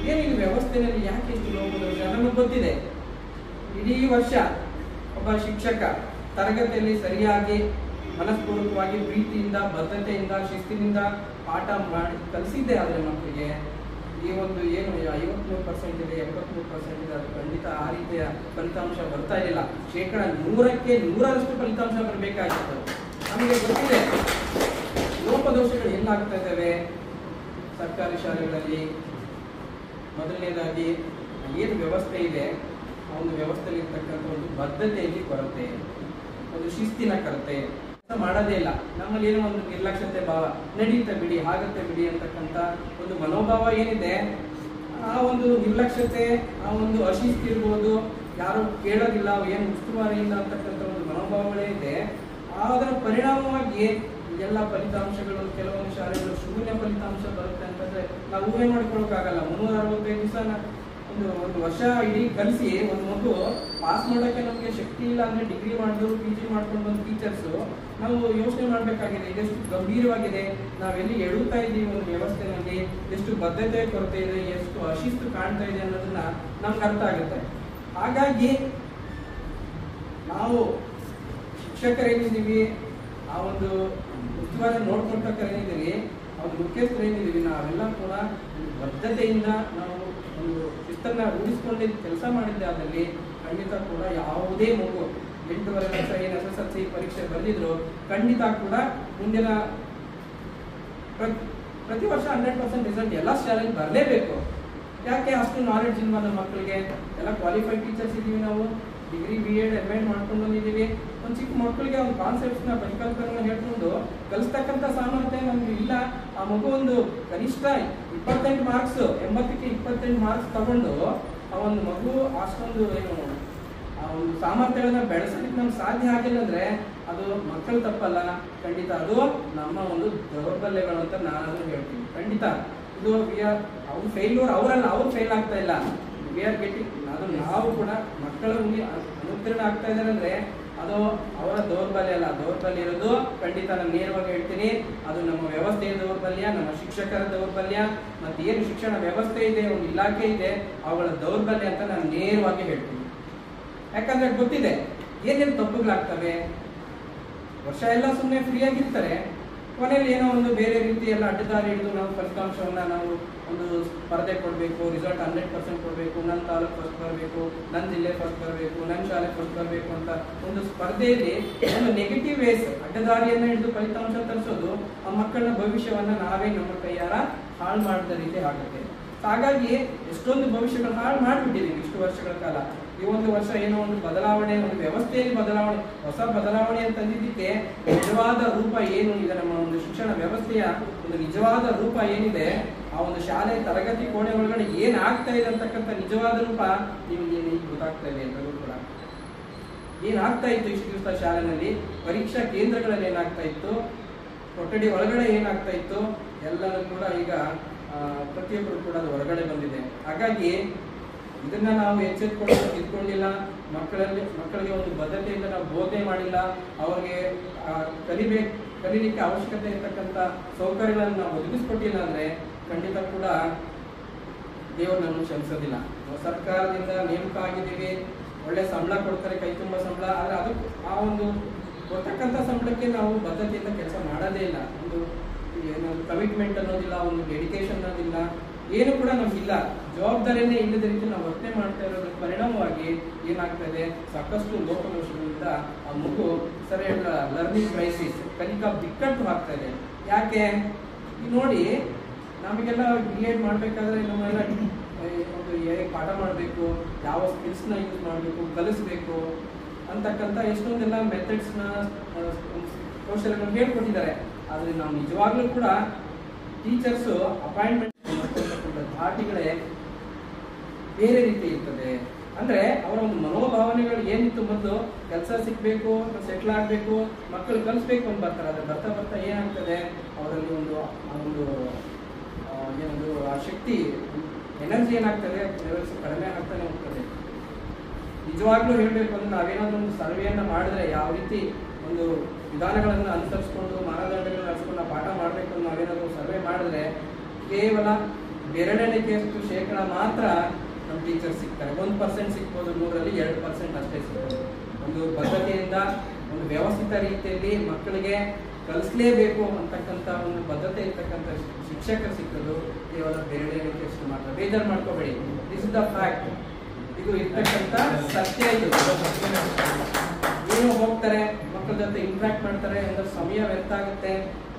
ಏನಿದೆ ವ್ಯವಸ್ಥೆಯಲ್ಲಿ ಯಾಕೆ ಇಷ್ಟು ಲೋಪದೋಷ ನಮಗೆ ಗೊತ್ತಿದೆ. ಇಡೀ ವರ್ಷ ಒಬ್ಬ ಶಿಕ್ಷಕ ತರಗತಿಯಲ್ಲಿ ಸರಿಯಾಗಿ ಮನಸ್ಪೂರ್ವಕವಾಗಿ ಪ್ರೀತಿಯಿಂದ, ಬದ್ಧತೆಯಿಂದ, ಶಿಸ್ತಿನಿಂದ ಪಾಠ ಮಾಡಿ ಕಲಿಸಿದ್ದೆ. ಆದರೆ ಮಕ್ಕಳಿಗೆ ಈ ಒಂದು ಏನು 53% ಇದೆ, 73% ಇದೆ, ಅದು ಖಂಡಿತ ಆ ರೀತಿಯ ಫಲಿತಾಂಶ ಬರ್ತಾ ಇರಲಿಲ್ಲ. 100ಕ್ಕೆ 100ರಷ್ಟು ಫಲಿತಾಂಶ ಬರಬೇಕಾಗಿತ್ತು. ನಮಗೆ ಗೊತ್ತಿದೆ ಲೋಪದೋಷಗಳು ಎಲ್ಲಾಗ್ತಾ ಇದ್ದಾವೆ ಸರ್ಕಾರಿ ಶಾಲೆಗಳಲ್ಲಿ. ಮೊದಲನೇದಾಗಿ ಏನು ವ್ಯವಸ್ಥೆ ಇದೆ ಆ ಒಂದು ವ್ಯವಸ್ಥೆಯಲ್ಲಿ ಇರ್ತಕ್ಕಂಥ ಒಂದು ಬದ್ಧತೆಯಲ್ಲಿ ಕೊರತೆ, ಒಂದು ಶಿಸ್ತಿನ ಕೊರತೆ, ಮಾಡೋದೇ ಇಲ್ಲ. ನಮ್ಮಲ್ಲಿ ಏನೋ ಒಂದು ನಿರ್ಲಕ್ಷ್ಯತೆ ಭಾವ, ನಡೀತಾ ಬಿಡಿ, ಆಗತ್ತೆ ಬಿಡಿ ಅಂತಕ್ಕಂಥ ಒಂದು ಮನೋಭಾವ ಏನಿದೆ, ಆ ಒಂದು ನಿರ್ಲಕ್ಷ್ಯತೆ, ಆ ಒಂದು ಅಶಿಸ್ತಿರ್ಬೋದು, ಯಾರು ಕೇಳೋದಿಲ್ಲ, ಏನು ಉಸ್ತುವಾರಿ ಇಲ್ಲ ಅಂತಕ್ಕಂಥ ಒಂದು ಮನೋಭಾವಗಳೇನಿದೆ, ಅದರ ಪರಿಣಾಮವಾಗಿ ಎಲ್ಲ ಫಲಿತಾಂಶಗಳು, ಕೆಲವೊಂದು ಶಾಲೆಗಳು ಶೂನ್ಯ ಫಲಿತಾಂಶ ಬರುತ್ತೆ ಅಂತಂದ್ರೆ ನಾವು ಊಹೆ ಮಾಡ್ಕೊಳಕ್ಕಾಗಲ್ಲ. 365 ದಿವಸ ಒಂದು ವರ್ಷ ಇಡೀ ಕಲಿಸಿ ಒಂದು ಮಗು ಪಾಸ್ ಮಾಡೋಕ್ಕೆ ನಮಗೆ ಶಕ್ತಿ ಇಲ್ಲ ಅಂದ್ರೆ ಡಿಗ್ರಿ ಮಾಡಿದ್ರು PG ಮಾಡ್ಕೊಂಡು ಬಂದು ಟೀಚರ್ಸು ನಾವು ಯೋಚನೆ ಮಾಡಬೇಕಾಗಿದೆ, ಇದೆಷ್ಟು ಗಂಭೀರವಾಗಿದೆ, ನಾವೆಲ್ಲಿ ಎಡುತ್ತಾ ಇದ್ದೀವಿ ಒಂದು ವ್ಯವಸ್ಥೆಯಲ್ಲಿ, ಎಷ್ಟು ಬದ್ಧತೆ ಕೊರತೆ ಇದೆ, ಎಷ್ಟು ಅಶಿಸ್ತು ಕಾಣ್ತಾ ಇದೆ ಅನ್ನೋದನ್ನ ನಮ್ಗೆ ಅರ್ಥ ಆಗುತ್ತೆ. ಹಾಗಾಗಿ ನಾವು ಶಿಕ್ಷಕರೇನಿದ್ದೀವಿ, ಆ ಒಂದು ಉಸ್ತುವಾರಿ ನೋಡ್ಕೊಳ್ತಕ್ಕೇನಿದ್ದೀವಿ, ಅವ್ರ ಮುಖ್ಯಸ್ಥರೇನಿದ್ದೀವಿ, ನಾವೆಲ್ಲ ಕೂಡ ಬದ್ಧತೆಯಿಂದ ನಾವು ಒಂದು ಶಿಸ್ತನ್ನ ರೂಢಿಸ್ಕೊಂಡು ಕೆಲಸ ಮಾಡಿದ್ದೆ ಆದಲ್ಲಿ ಖಂಡಿತ ಕೂಡ ಯಾವುದೇ ಮಗು 8.5 ಲಕ್ಷ ಏನು SSLC ಪರೀಕ್ಷೆ ಬರೆದಿದ್ರು ಖಂಡಿತ ಕೂಡ ಮುಂದಿನ ಪ್ರತಿ ವರ್ಷ 100% ರಿಸಲ್ಟ್ ಎಲ್ಲ ಶಾಲೆಗೆ ಬರಲೇಬೇಕು. ಯಾಕೆ ಅಷ್ಟು ನಾಲೆಡ್ಜ್ ಇಲ್ವಾ ನಮ್ಮ ಮಕ್ಕಳಿಗೆ? ಎಲ್ಲ ಕ್ವಾಲಿಫೈಡ್ ಟೀಚರ್ಸ್ ಇದ್ದೀವಿ, ನಾವು ಡಿಗ್ರಿ BEd MAd ಮಾಡ್ಕೊಂಡು ಬಂದಿದ್ದೀವಿ. ಒಂದು ಚಿಕ್ಕ ಮಕ್ಕಳಿಗೆ ಒಂದು ಕಾನ್ಸೆಪ್ಟ್ಸ್ನ ಪರಿಕಲ್ಪನೆ ಹೇಳ್ಕೊಂಡು ಕಲಿಸ್ತಕ್ಕಂಥ ಸಾಮರ್ಥ್ಯ ನಮ್ಗೆ ಇಲ್ಲ. ಆ ಮಗು ಒಂದು ಕನಿಷ್ಠ 28 ಮಾರ್ಕ್ಸ್, 80ಕ್ಕೆ 28 ಮಾರ್ಕ್ಸ್ ತಗೊಂಡು ಆ ಒಂದು ಮಗು ಅಷ್ಟೊಂದು ಏನು ಆ ಒಂದು ಸಾಮರ್ಥ್ಯಗಳನ್ನ ಬೆಳೆಸಲಿಕ್ಕೆ ನಮ್ಗೆ ಸಾಧ್ಯ ಆಗಿಲ್ಲ ಅಂದ್ರೆ ಅದು ಮಕ್ಕಳು ತಪ್ಪಲ್ಲ, ಖಂಡಿತ ಅದು ನಮ್ಮ ಒಂದು ದೌರ್ಬಲ್ಯಗಳು ಅಂತ ನಾನು ಹೇಳ್ತೀನಿ. ಖಂಡಿತ ಇದು ಅವ್ರು ಫೇಲ್ಯೂರ್ ಅವರಲ್ಲ, ಅವ್ರು ಫೇಲ್ ಆಗ್ತಾ ಇಲ್ಲ, ವಿ ಆರ್ ಗೆಟಿಂಗ್, ಅದು ನಾವು ಕೂಡ ಮಕ್ಕಳ ಅನುತ್ತೀರ್ಣ ಆಗ್ತಾ ಇದ್ದಾರೆ ಅಂದ್ರೆ ಅದು ಅವರ ದೌರ್ಬಲ್ಯ ಅಲ್ಲ. ದೌರ್ಬಲ್ಯ ಇರೋದು ಖಂಡಿತ ನಾನು ನೇರವಾಗಿ ಹೇಳ್ತೀನಿ, ಅದು ನಮ್ಮ ವ್ಯವಸ್ಥೆಯ ದೌರ್ಬಲ್ಯ, ನಮ್ಮ ಶಿಕ್ಷಕರ ದೌರ್ಬಲ್ಯ, ಮತ್ತೆ ಏನು ಶಿಕ್ಷಣ ವ್ಯವಸ್ಥೆ ಇದೆ, ಒಂದು ಇಲಾಖೆ ಇದೆ, ಅವುಗಳ ದೌರ್ಬಲ್ಯ ಅಂತ ನಾನು ನೇರವಾಗಿ ಹೇಳ್ತೀನಿ. ಯಾಕಂದ್ರೆ ಗೊತ್ತಿದೆ ಏನೇನು ತಪ್ಪುಗಳಾಗ್ತವೆ. ವರ್ಷ ಎಲ್ಲ ಸುಮ್ಮನೆ ಫ್ರೀಯಾಗಿರ್ತಾರೆ, ಕೊನೆಯಲ್ಲಿ ಏನೋ ಒಂದು ಬೇರೆ ರೀತಿ ಎಲ್ಲ ಅಡ್ಡದಾರಿ ಹಿಡಿದು ನಾವು ಫಲಿತಾಂಶವನ್ನ ನಾವು ಒಂದು ಸ್ಪರ್ಧೆ ಕೊಡಬೇಕು, ರಿಸಲ್ಟ್ 100% ಕೊಡಬೇಕು, ನನ್ನ ತಾಲೂಕು ಫಸ್ಟ್ ಬರಬೇಕು, ನನ್ನ ಜಿಲ್ಲೆ ಫಸ್ಟ್ ಬರಬೇಕು, ನನ್ನ ಶಾಲೆ ಫಸ್ಟ್ ಬರಬೇಕು ಅಂತ ಒಂದು ಸ್ಪರ್ಧೆಯಲ್ಲಿ ಒಂದು ನೆಗೆಟಿವ್ ವೇಸ್, ಅಡ್ಡದಾರಿಯನ್ನ ಹಿಡಿದು ಫಲಿತಾಂಶ ತರಿಸೋದು ಆ ಮಕ್ಕಳ ಭವಿಷ್ಯವನ್ನ ನಾವೇ ನಮ್ಮ ಕೈಯಾರ ಹಾಳು ಮಾಡಿದ ರೀತಿ ಆಗುತ್ತೆ. ಹಾಗಾಗಿ ಎಷ್ಟೊಂದು ಭವಿಷ್ಯಗಳು ಹಾಳು ಮಾಡಿಬಿಟ್ಟಿದ್ದೀವಿ ಇಷ್ಟು ವರ್ಷಗಳ ಕಾಲ. ಈ ಒಂದು ವರ್ಷ ಏನೋ ಒಂದು ಬದಲಾವಣೆ, ಒಂದು ವ್ಯವಸ್ಥೆಯಲ್ಲಿ ಬದಲಾವಣೆ, ಹೊಸ ಬದಲಾವಣೆ ಅಂತ ಅಂದಿದ್ದಕ್ಕೆ ನಿಜವಾದ ರೂಪ ಏನು ಇದೆ, ನಮ್ಮ ಒಂದು ಶಿಕ್ಷಣ ವ್ಯವಸ್ಥೆಯ ಒಂದು ನಿಜವಾದ ರೂಪ ಏನಿದೆ, ಆ ಒಂದು ಶಾಲೆ ತರಗತಿ ಕೋಣೆ ಒಳಗಡೆ ಏನಾಗ್ತಾ ಇದೆ ಅಂತಕ್ಕಂಥ ನಿಜವಾದ ರೂಪ ನಿಮಗೆ ಈಗ ಗೊತ್ತಾಗ್ತಾ ಇದೆ ಎಲ್ಲರೂ ಕೂಡ. ಏನಾಗ್ತಾ ಇತ್ತು ಇಷ್ಟು ದಿವಸ ಶಾಲೆನಲ್ಲಿ, ಪರೀಕ್ಷಾ ಕೇಂದ್ರಗಳಲ್ಲಿ ಏನಾಗ್ತಾ ಇತ್ತು, ಕೊಠಡಿ ಒಳಗಡೆ ಏನಾಗ್ತಾ ಇತ್ತು, ಎಲ್ಲರೂ ಕೂಡ ಈಗ ಪ್ರತಿಯೊಬ್ಬರು ಕೂಡ ಅದು ಹೊರಗಡೆ ಬಂದಿದೆ. ಹಾಗಾಗಿ ಇದನ್ನ ನಾವು ಎಚ್ಚೆತ್ಕೊಂಡು ತಿಳ್ಕೊಂಡಿಲ್ಲ, ಮಕ್ಕಳಿಗೆ ಒಂದು ಬದ್ಧತೆಯಿಂದ ನಾವು ಬೋಧನೆ ಮಾಡಿಲ್ಲ, ಅವ್ರಿಗೆ ಕಲಿಲಿಕ್ಕೆ ಅವಶ್ಯಕತೆ ಇರ್ತಕ್ಕಂಥ ಸೌಕರ್ಯಗಳನ್ನು ನಾವು ಒದಗಿಸ್ಕೊಟ್ಟಿಲ್ಲ ಅಂದ್ರೆ ಖಂಡಿತ ಕೂಡ ದೇವರು ನಮ್ಮನ್ನು ಕ್ಷಮಿಸೋದಿಲ್ಲ. ಸರ್ಕಾರದಿಂದ ನೇಮಕ ಆಗಿದ್ದೀವಿ, ಒಳ್ಳೆ ಸಂಬಳ ಕೊಡ್ತಾರೆ, ಕೈ ತುಂಬ ಸಂಬಳ, ಆದ್ರೆ ಅದು ಆ ಒಂದು ಕೊಡ್ತಕ್ಕಂಥ ಸಂಬಳಕ್ಕೆ ನಾವು ಬದ್ಧತೆಯಿಂದ ಕೆಲಸ ಮಾಡೋದೇ ಇಲ್ಲ. ಒಂದು ಕಮಿಟ್ಮೆಂಟ್ ಅನ್ನೋದಿಲ್ಲ, ಒಂದು ಡೆಡಿಕೇಶನ್ ಅನ್ನೋದಿಲ್ಲ, ಏನು ಕೂಡ ನಮ್ಗಿಲ್ಲ. ಜವಾಬ್ದಾರಿಯನ್ನೇ ಇಲ್ಲದ ರೀತಿ ನಾವು ವರ್ತನೆ ಮಾಡ್ತಾ ಇರೋದ್ರ ಪರಿಣಾಮವಾಗಿ ಏನಾಗ್ತಾ ಇದೆ, ಸಾಕಷ್ಟು ಲೋಪದೋಷಗಳಿಂದ ಆ ಮಗು ಲರ್ನಿಂಗ್ ಕ್ರೈಸಿಸ್, ಕಲಿಕಾ ಬಿಕ್ಕಟ್ಟು ಆಗ್ತಾ ಇದೆ. ಯಾಕೆ ನೋಡಿ, ನಮಗೆಲ್ಲ BEd ಮಾಡ್ಬೇಕಾದ್ರೆ ನಮ್ಮೆಲ್ಲ ಒಂದು ಪಾಠ ಮಾಡಬೇಕು, ಯಾವ ಸ್ಕಿಲ್ಸ್ನ ಯೂಸ್ ಮಾಡಬೇಕು, ಕಲಿಸ್ಬೇಕು ಅಂತಕ್ಕಂಥ ಎಷ್ಟೊಂದೆಲ್ಲ ಮೆಥಡ್ಸ್ನ ಕೌಶಲ್ಯಗಳನ್ನು ಹೇಳ್ಕೊಟ್ಟಿದ್ದಾರೆ. ಆದರೆ ನಾವು ನಿಜವಾಗ್ಲೂ ಕೂಡ ಟೀಚರ್ಸು ಅಪಾಯಿಂಟ್ಮೆಂಟ್ ಧಾಟಿಗಳೇ ಬೇರೆ ರೀತಿ ಇರ್ತದೆ. ಅಂದ್ರೆ ಅವರ ಒಂದು ಮನೋಭಾವನೆಗಳು ಏನಿತ್ತು, ಮೊದಲು ಕೆಲಸ ಸಿಕ್ಬೇಕು, ಸೆಟ್ಲ್ ಆಗಬೇಕು, ಮಕ್ಕಳು ಕಲಿಸ್ಬೇಕು ಅಂತ ಬರ್ತಾರೆ. ಅದ್ರ ಬರ್ತಾ ಬರ್ತಾ ಏನಾಗ್ತದೆ, ಅವರಲ್ಲಿ ಒಂದು ಏನೊಂದು ಆ ಶಕ್ತಿ, ಎನರ್ಜಿ ಏನಾಗ್ತದೆ, ಲೆವೆಲ್ಸ್ ಕಡಿಮೆ ಆಗ್ತಾನೆ ಹೋಗ್ತದೆ. ನಿಜವಾಗ್ಲೂ ಹೇಳಬೇಕು ಅಂದ್ರೆ ನಾವೇನಾದ್ರೂ ಒಂದು ಸರ್ವೆಯನ್ನ ಮಾಡಿದ್ರೆ, ಯಾವ ರೀತಿ ಒಂದು ವಿಧಾನಗಳನ್ನು ಅನುಸರಿಸ್ಕೊಂಡು ಮಾನದಂಡಗಳನ್ನು ಅನುಸರಿಸ್ಕೊಂಡು ಪಾಠ ಮಾಡಬೇಕು ಅಂತ ನಾವೇನಾದ್ರೂ ಸರ್ವೆ ಮಾಡಿದ್ರೆ ಕೇವಲ ಬೆರಳೆಣಿಕೆಯಷ್ಟು ಶೇಕಡ ಮಾತ್ರ ನಮ್ಮ ಟೀಚರ್ ಸಿಗ್ತಾರೆ. 1% ಸಿಗ್ಬೋದು, 100ರಲ್ಲಿ 2% ಅಷ್ಟೇ ಸಿಗ್ಬೋದು. ಒಂದು ಬದ್ಧತೆಯಿಂದ, ಒಂದು ವ್ಯವಸ್ಥಿತ ರೀತಿಯಲ್ಲಿ ಮಕ್ಕಳಿಗೆ ಕಲಿಸಲೇಬೇಕು ಅಂತಕ್ಕಂಥ ಒಂದು ಬದ್ಧತೆ ಇರ್ತಕ್ಕಂಥ ಶಿಕ್ಷಕರು ಸಿಕ್ಕೋದು ಕೇವಲ ಬೆರಳೆಣಿಕೆಯಷ್ಟು ಮಾತ್ರ. ಬೇಜಾರು ಮಾಡ್ಕೋಬೇಡಿ, ದಿಸ್ ಇಸ್ ದ ಫ್ಯಾಕ್ಟ್, ಇದು ಇರ್ತಕ್ಕಂಥ ಸತ್ಯ. ಇದು ಏನೋ ಹೋಗ್ತಾರೆ, ಮಕ್ಕಳ ಜೊತೆ ಇಂಟ್ರಾಕ್ಟ್ ಮಾಡ್ತಾರೆ, ಅಂದ್ರೆ ಸಮಯ ವ್ಯರ್ಥ ಆಗುತ್ತೆ,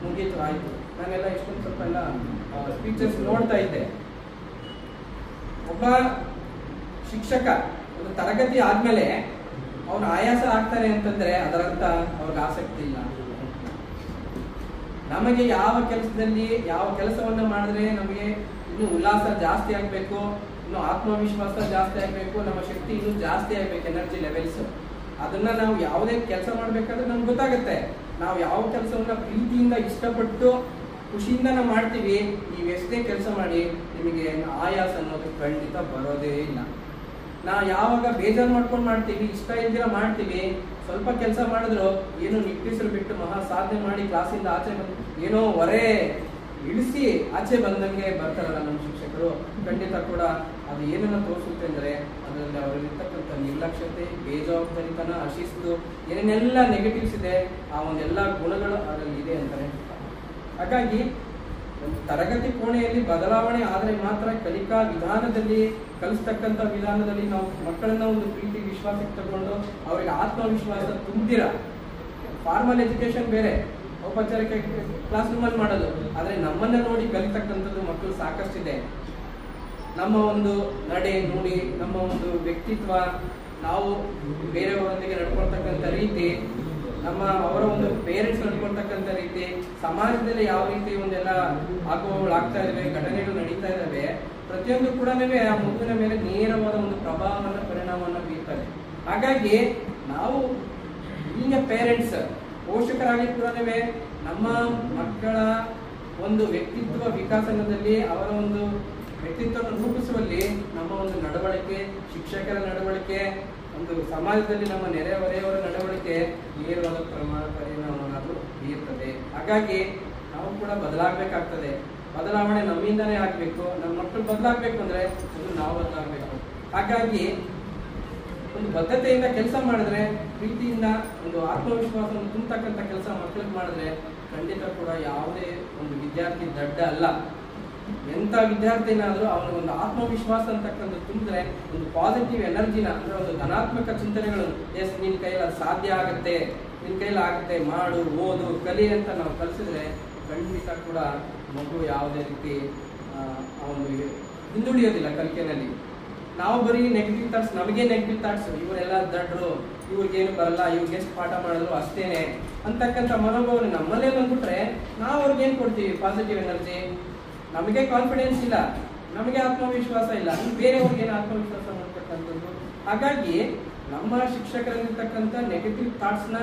ಮುಗೀತು, ಆಯ್ತು. ನಾನೆಲ್ಲ ಎಷ್ಟೊಂದು ಸ್ವಲ್ಪ ಎಲ್ಲ ಸ್ಪೀಚಸ್ ನೋಡ್ತಾ ಇದ್ದೆ. ಒಬ್ಬ ಶಿಕ್ಷಕ ಒಂದು ತರಗತಿ ಆದ್ಮೇಲೆ ಅವನು ಆಯಾಸ ಆಗ್ತಾನೆ ಅಂತಂದ್ರೆ ಅದರರ್ಥ ಅವ್ರಿಗೆ ಆಸಕ್ತಿ ಇಲ್ಲ. ನಮಗೆ ಯಾವ ಕೆಲಸವನ್ನ ಮಾಡಿದ್ರೆ ನಮಗೆ ಇನ್ನು ಉಲ್ಲಾಸ ಜಾಸ್ತಿ ಆಗ್ಬೇಕು, ಇನ್ನು ಆತ್ಮವಿಶ್ವಾಸ ಜಾಸ್ತಿ ಆಗ್ಬೇಕು, ನಮ್ಮ ಶಕ್ತಿ ಇನ್ನೂ ಜಾಸ್ತಿ ಆಗ್ಬೇಕು, ಎನರ್ಜಿ ಲೆವೆಲ್ಸ್. ಅದನ್ನ ನಾವು ಯಾವುದೇ ಕೆಲಸ ಮಾಡ್ಬೇಕಾದ್ರೆ ನಮ್ಗೆ ಗೊತ್ತಾಗುತ್ತೆ. ನಾವು ಯಾವ ಕೆಲಸವನ್ನ ಪ್ರೀತಿಯಿಂದ ಇಷ್ಟಪಟ್ಟು ಖುಷಿಯಿಂದ ನಾವು ಮಾಡ್ತೀವಿ, ನೀವೆಷ್ಟೇ ಕೆಲಸ ಮಾಡಿ ನಿಮಗೆ ಆಯಾಸ ಅನ್ನೋದು ಖಂಡಿತ ಬರೋದೇ ಇಲ್ಲ. ನಾವು ಯಾವಾಗ ಬೇಜಾರು ಮಾಡ್ಕೊಂಡು ಮಾಡ್ತೀವಿ, ಇಷ್ಟ ಇಲ್ದಿರ ಮಾಡ್ತೀವಿ, ಸ್ವಲ್ಪ ಕೆಲಸ ಮಾಡಿದ್ರು ಏನೋ ನಿಟ್ಟುಸಿರು ಬಿಟ್ಟು ಮಹಾ ಸಾಧನೆ ಮಾಡಿ ಕ್ಲಾಸಿಂದ ಆಚೆ ಬಂದು ಏನೋ ಹೊರೆ ಇಳಿಸಿ ಆಚೆ ಬಂದಂಗೆ ಬರ್ತಾರಲ್ಲ ನಮ್ಮ ಶಿಕ್ಷಕರು, ಖಂಡಿತ ಕೂಡ ಅದು ಏನನ್ನ ತೋರಿಸುತ್ತೆ ಅಂದ್ರೆ ಅದರಲ್ಲಿ ಅವರಲ್ಲಿರ್ತಕ್ಕಂಥ ನಿರ್ಲಕ್ಷ್ಯತೆ, ಬೇಜವಾಬ್ದಾರಿತನ, ಅಶಿಸ್ತು, ಏನೇನೆಲ್ಲ ನೆಗೆಟಿವ್ಸ್ ಇದೆ ಆ ಒಂದೆಲ್ಲ ಗುಣಗಳು ಅದರಲ್ಲಿ ಇದೆ ಅಂತಾನೆ. ಹಾಗಾಗಿ ಒಂದು ತರಗತಿ ಕೋಣೆಯಲ್ಲಿ ಬದಲಾವಣೆ ಆದರೆ ಮಾತ್ರ ಕಲಿಕಾ ವಿಧಾನದಲ್ಲಿ ಕಲಿಸ್ತಕ್ಕಂಥ ವಿಧಾನದಲ್ಲಿ ನಾವು ಮಕ್ಕಳನ್ನ ಒಂದು ಪ್ರೀತಿ ವಿಶ್ವಾಸಕ್ಕೆ ತಗೊಂಡು ಅವರಿಗೆ ಆತ್ಮವಿಶ್ವಾಸ ತುಂಬಿರ. ಫಾರ್ಮಲ್ ಎಜುಕೇಶನ್ ಬೇರೆ, ಔಪಚಾರಿಕ ಕ್ಲಾಸ್ ರೂಮಲ್ಲಿ ಮಾಡೋದು, ಆದರೆ ನಮ್ಮನ್ನ ನೋಡಿ ಕಲಿತಕ್ಕಂಥದ್ದು ಮಕ್ಕಳು ಸಾಕಷ್ಟಿದೆ. ನಮ್ಮ ಒಂದು ನಡೆ ನುಡಿ, ನಮ್ಮ ಒಂದು ವ್ಯಕ್ತಿತ್ವ, ನಾವು ಬೇರೆಯವರೊಂದಿಗೆ ನಡ್ಕೊಳ್ತಕ್ಕಂಥ ರೀತಿ, ಅವರ ಒಂದು ಪೇರೆಂಟ್ಸ್ ನಡ್ಕೊಳ್ತಕ್ಕಂಥ ರೀತಿ, ಸಮಾಜದಲ್ಲಿ ಯಾವ ರೀತಿ ಒಂದೆಲ್ಲ ಆಗ್ತಾ ಇದಾವೆ, ಘಟನೆಗಳು ನಡೀತಾ ಇದಾವೆ, ಪ್ರತಿಯೊಂದು ಕೂಡ ಆ ಮಗುವಿನ ಮೇಲೆ ನೇರವಾದ ಒಂದು ಪ್ರಭಾವವನ್ನು ಪರಿಣಾಮವನ್ನು ಬೀರ್ತದೆ. ಹಾಗಾಗಿ ನಾವು ಈಗ ಪೇರೆಂಟ್ಸ್ ಪೋಷಕರಾಗಿ ಕೂಡ ನಮ್ಮ ಮಕ್ಕಳ ಒಂದು ವ್ಯಕ್ತಿತ್ವ ವಿಕಾಸನದಲ್ಲಿ, ಅವರ ಒಂದು ವ್ಯಕ್ತಿತ್ವವನ್ನು ರೂಪಿಸುವಲ್ಲಿ ನಮ್ಮ ಒಂದು ನಡವಳಿಕೆ, ಶಿಕ್ಷಕರ ನಡವಳಿಕೆ, ಒಂದು ಸಮಾಜದಲ್ಲಿ ನಮ್ಮ ನೆರೆಹೊರೆಯವರ ನಡವಳಿಕೆ ನೇರವಾದ ಪರಿಣಾಮವನ್ನು ಬೀರ್ತದೆ. ಹಾಗಾಗಿ ನಾವು ಕೂಡ ಬದಲಾಗಬೇಕಾಗ್ತದೆ. ಬದಲಾವಣೆ ನಮ್ಮಿಂದನೇ ಆಗಬೇಕು. ನಮ್ಮ ಮಕ್ಕಳು ಬದಲಾಗಬೇಕು ಅಂದ್ರೆ ಅದು ನಾವು ಬದಲಾಗಬೇಕು. ಹಾಗಾಗಿ ಒಂದು ಬದ್ಧತೆಯಿಂದ ಕೆಲಸ ಮಾಡಿದ್ರೆ, ಪ್ರೀತಿಯಿಂದ ಒಂದು ಆತ್ಮವಿಶ್ವಾಸವನ್ನು ತುಂಬತಕ್ಕಂಥ ಕೆಲಸ ಮಕ್ಕಳಿಗೆ ಮಾಡಿದ್ರೆ ಖಂಡಿತ ಕೂಡ ಯಾವುದೇ ಒಂದು ವಿದ್ಯಾರ್ಥಿ ದಡ್ಡ ಅಲ್ಲ. ಎಂಥ ವಿದ್ಯಾರ್ಥಿನಾದ್ರೂ ಅವನಿಗೆ ಒಂದು ಆತ್ಮವಿಶ್ವಾಸ ಅಂತಕ್ಕಂಥ ತುಂಬಿದ್ರೆ, ಒಂದು ಪಾಸಿಟಿವ್ ಎನರ್ಜಿನ ಅಂದ್ರೆ ಒಂದು ಧನಾತ್ಮಕ ಚಿಂತನೆಗಳು, ಎಸ್ ನಿನ್ ಕೈಯಲ್ಲಿ ಅದು ಸಾಧ್ಯ ಆಗುತ್ತೆ, ನಿನ್ ಕೈಯಲ್ಲಿ ಆಗುತ್ತೆ, ಮಾಡು, ಓದು, ಕಲಿ ಅಂತ ನಾವು ಕಲಿಸಿದ್ರೆ ಖಂಡಿತ ಕೂಡ ಮಗು ಯಾವುದೇ ರೀತಿ ಅವನಿಗೆ ಹಿಂದುಳಿಯೋದಿಲ್ಲ ಕಲಿಕೆನಲ್ಲಿ. ನಾವು ಬರೀ ನೆಗೆಟಿವ್ ಥಾಟ್ಸ್, ನಮಗೆ ನೆಗೆಟಿವ್ ಥಾಟ್ಸ್, ಇವರೆಲ್ಲ ದಡ್ರು, ಇವ್ರಿಗೇನು ಬರಲ್ಲ, ಇವ್ರಿಗೆ ಎಷ್ಟು ಪಾಠ ಮಾಡಿದ್ರು ಅಷ್ಟೇನೆ ಅಂತಕ್ಕಂಥ ಮನೋಭಾವನೆ ನಮ್ಮಲ್ಲೇ ಬಂದ್ಬಿಟ್ರೆ ನಾವು ಅವ್ರಿಗೇನು ಕೊಡ್ತೀವಿ? Positive energy. ನಮಗೆ ಕಾನ್ಫಿಡೆನ್ಸ್ ಇಲ್ಲ, ನಮಗೆ ಆತ್ಮವಿಶ್ವಾಸ ಇಲ್ಲ, ಬೇರೆಯವ್ರಿಗೆ ಏನು ಆತ್ಮವಿಶ್ವಾಸ ಮಾಡ್ತಕ್ಕಂಥದ್ದು. ಹಾಗಾಗಿ ನಮ್ಮ ಶಿಕ್ಷಕರಲ್ಲಿರ್ತಕ್ಕಂಥ ನೆಗೆಟಿವ್ ಥಾಟ್ಸ್ನ,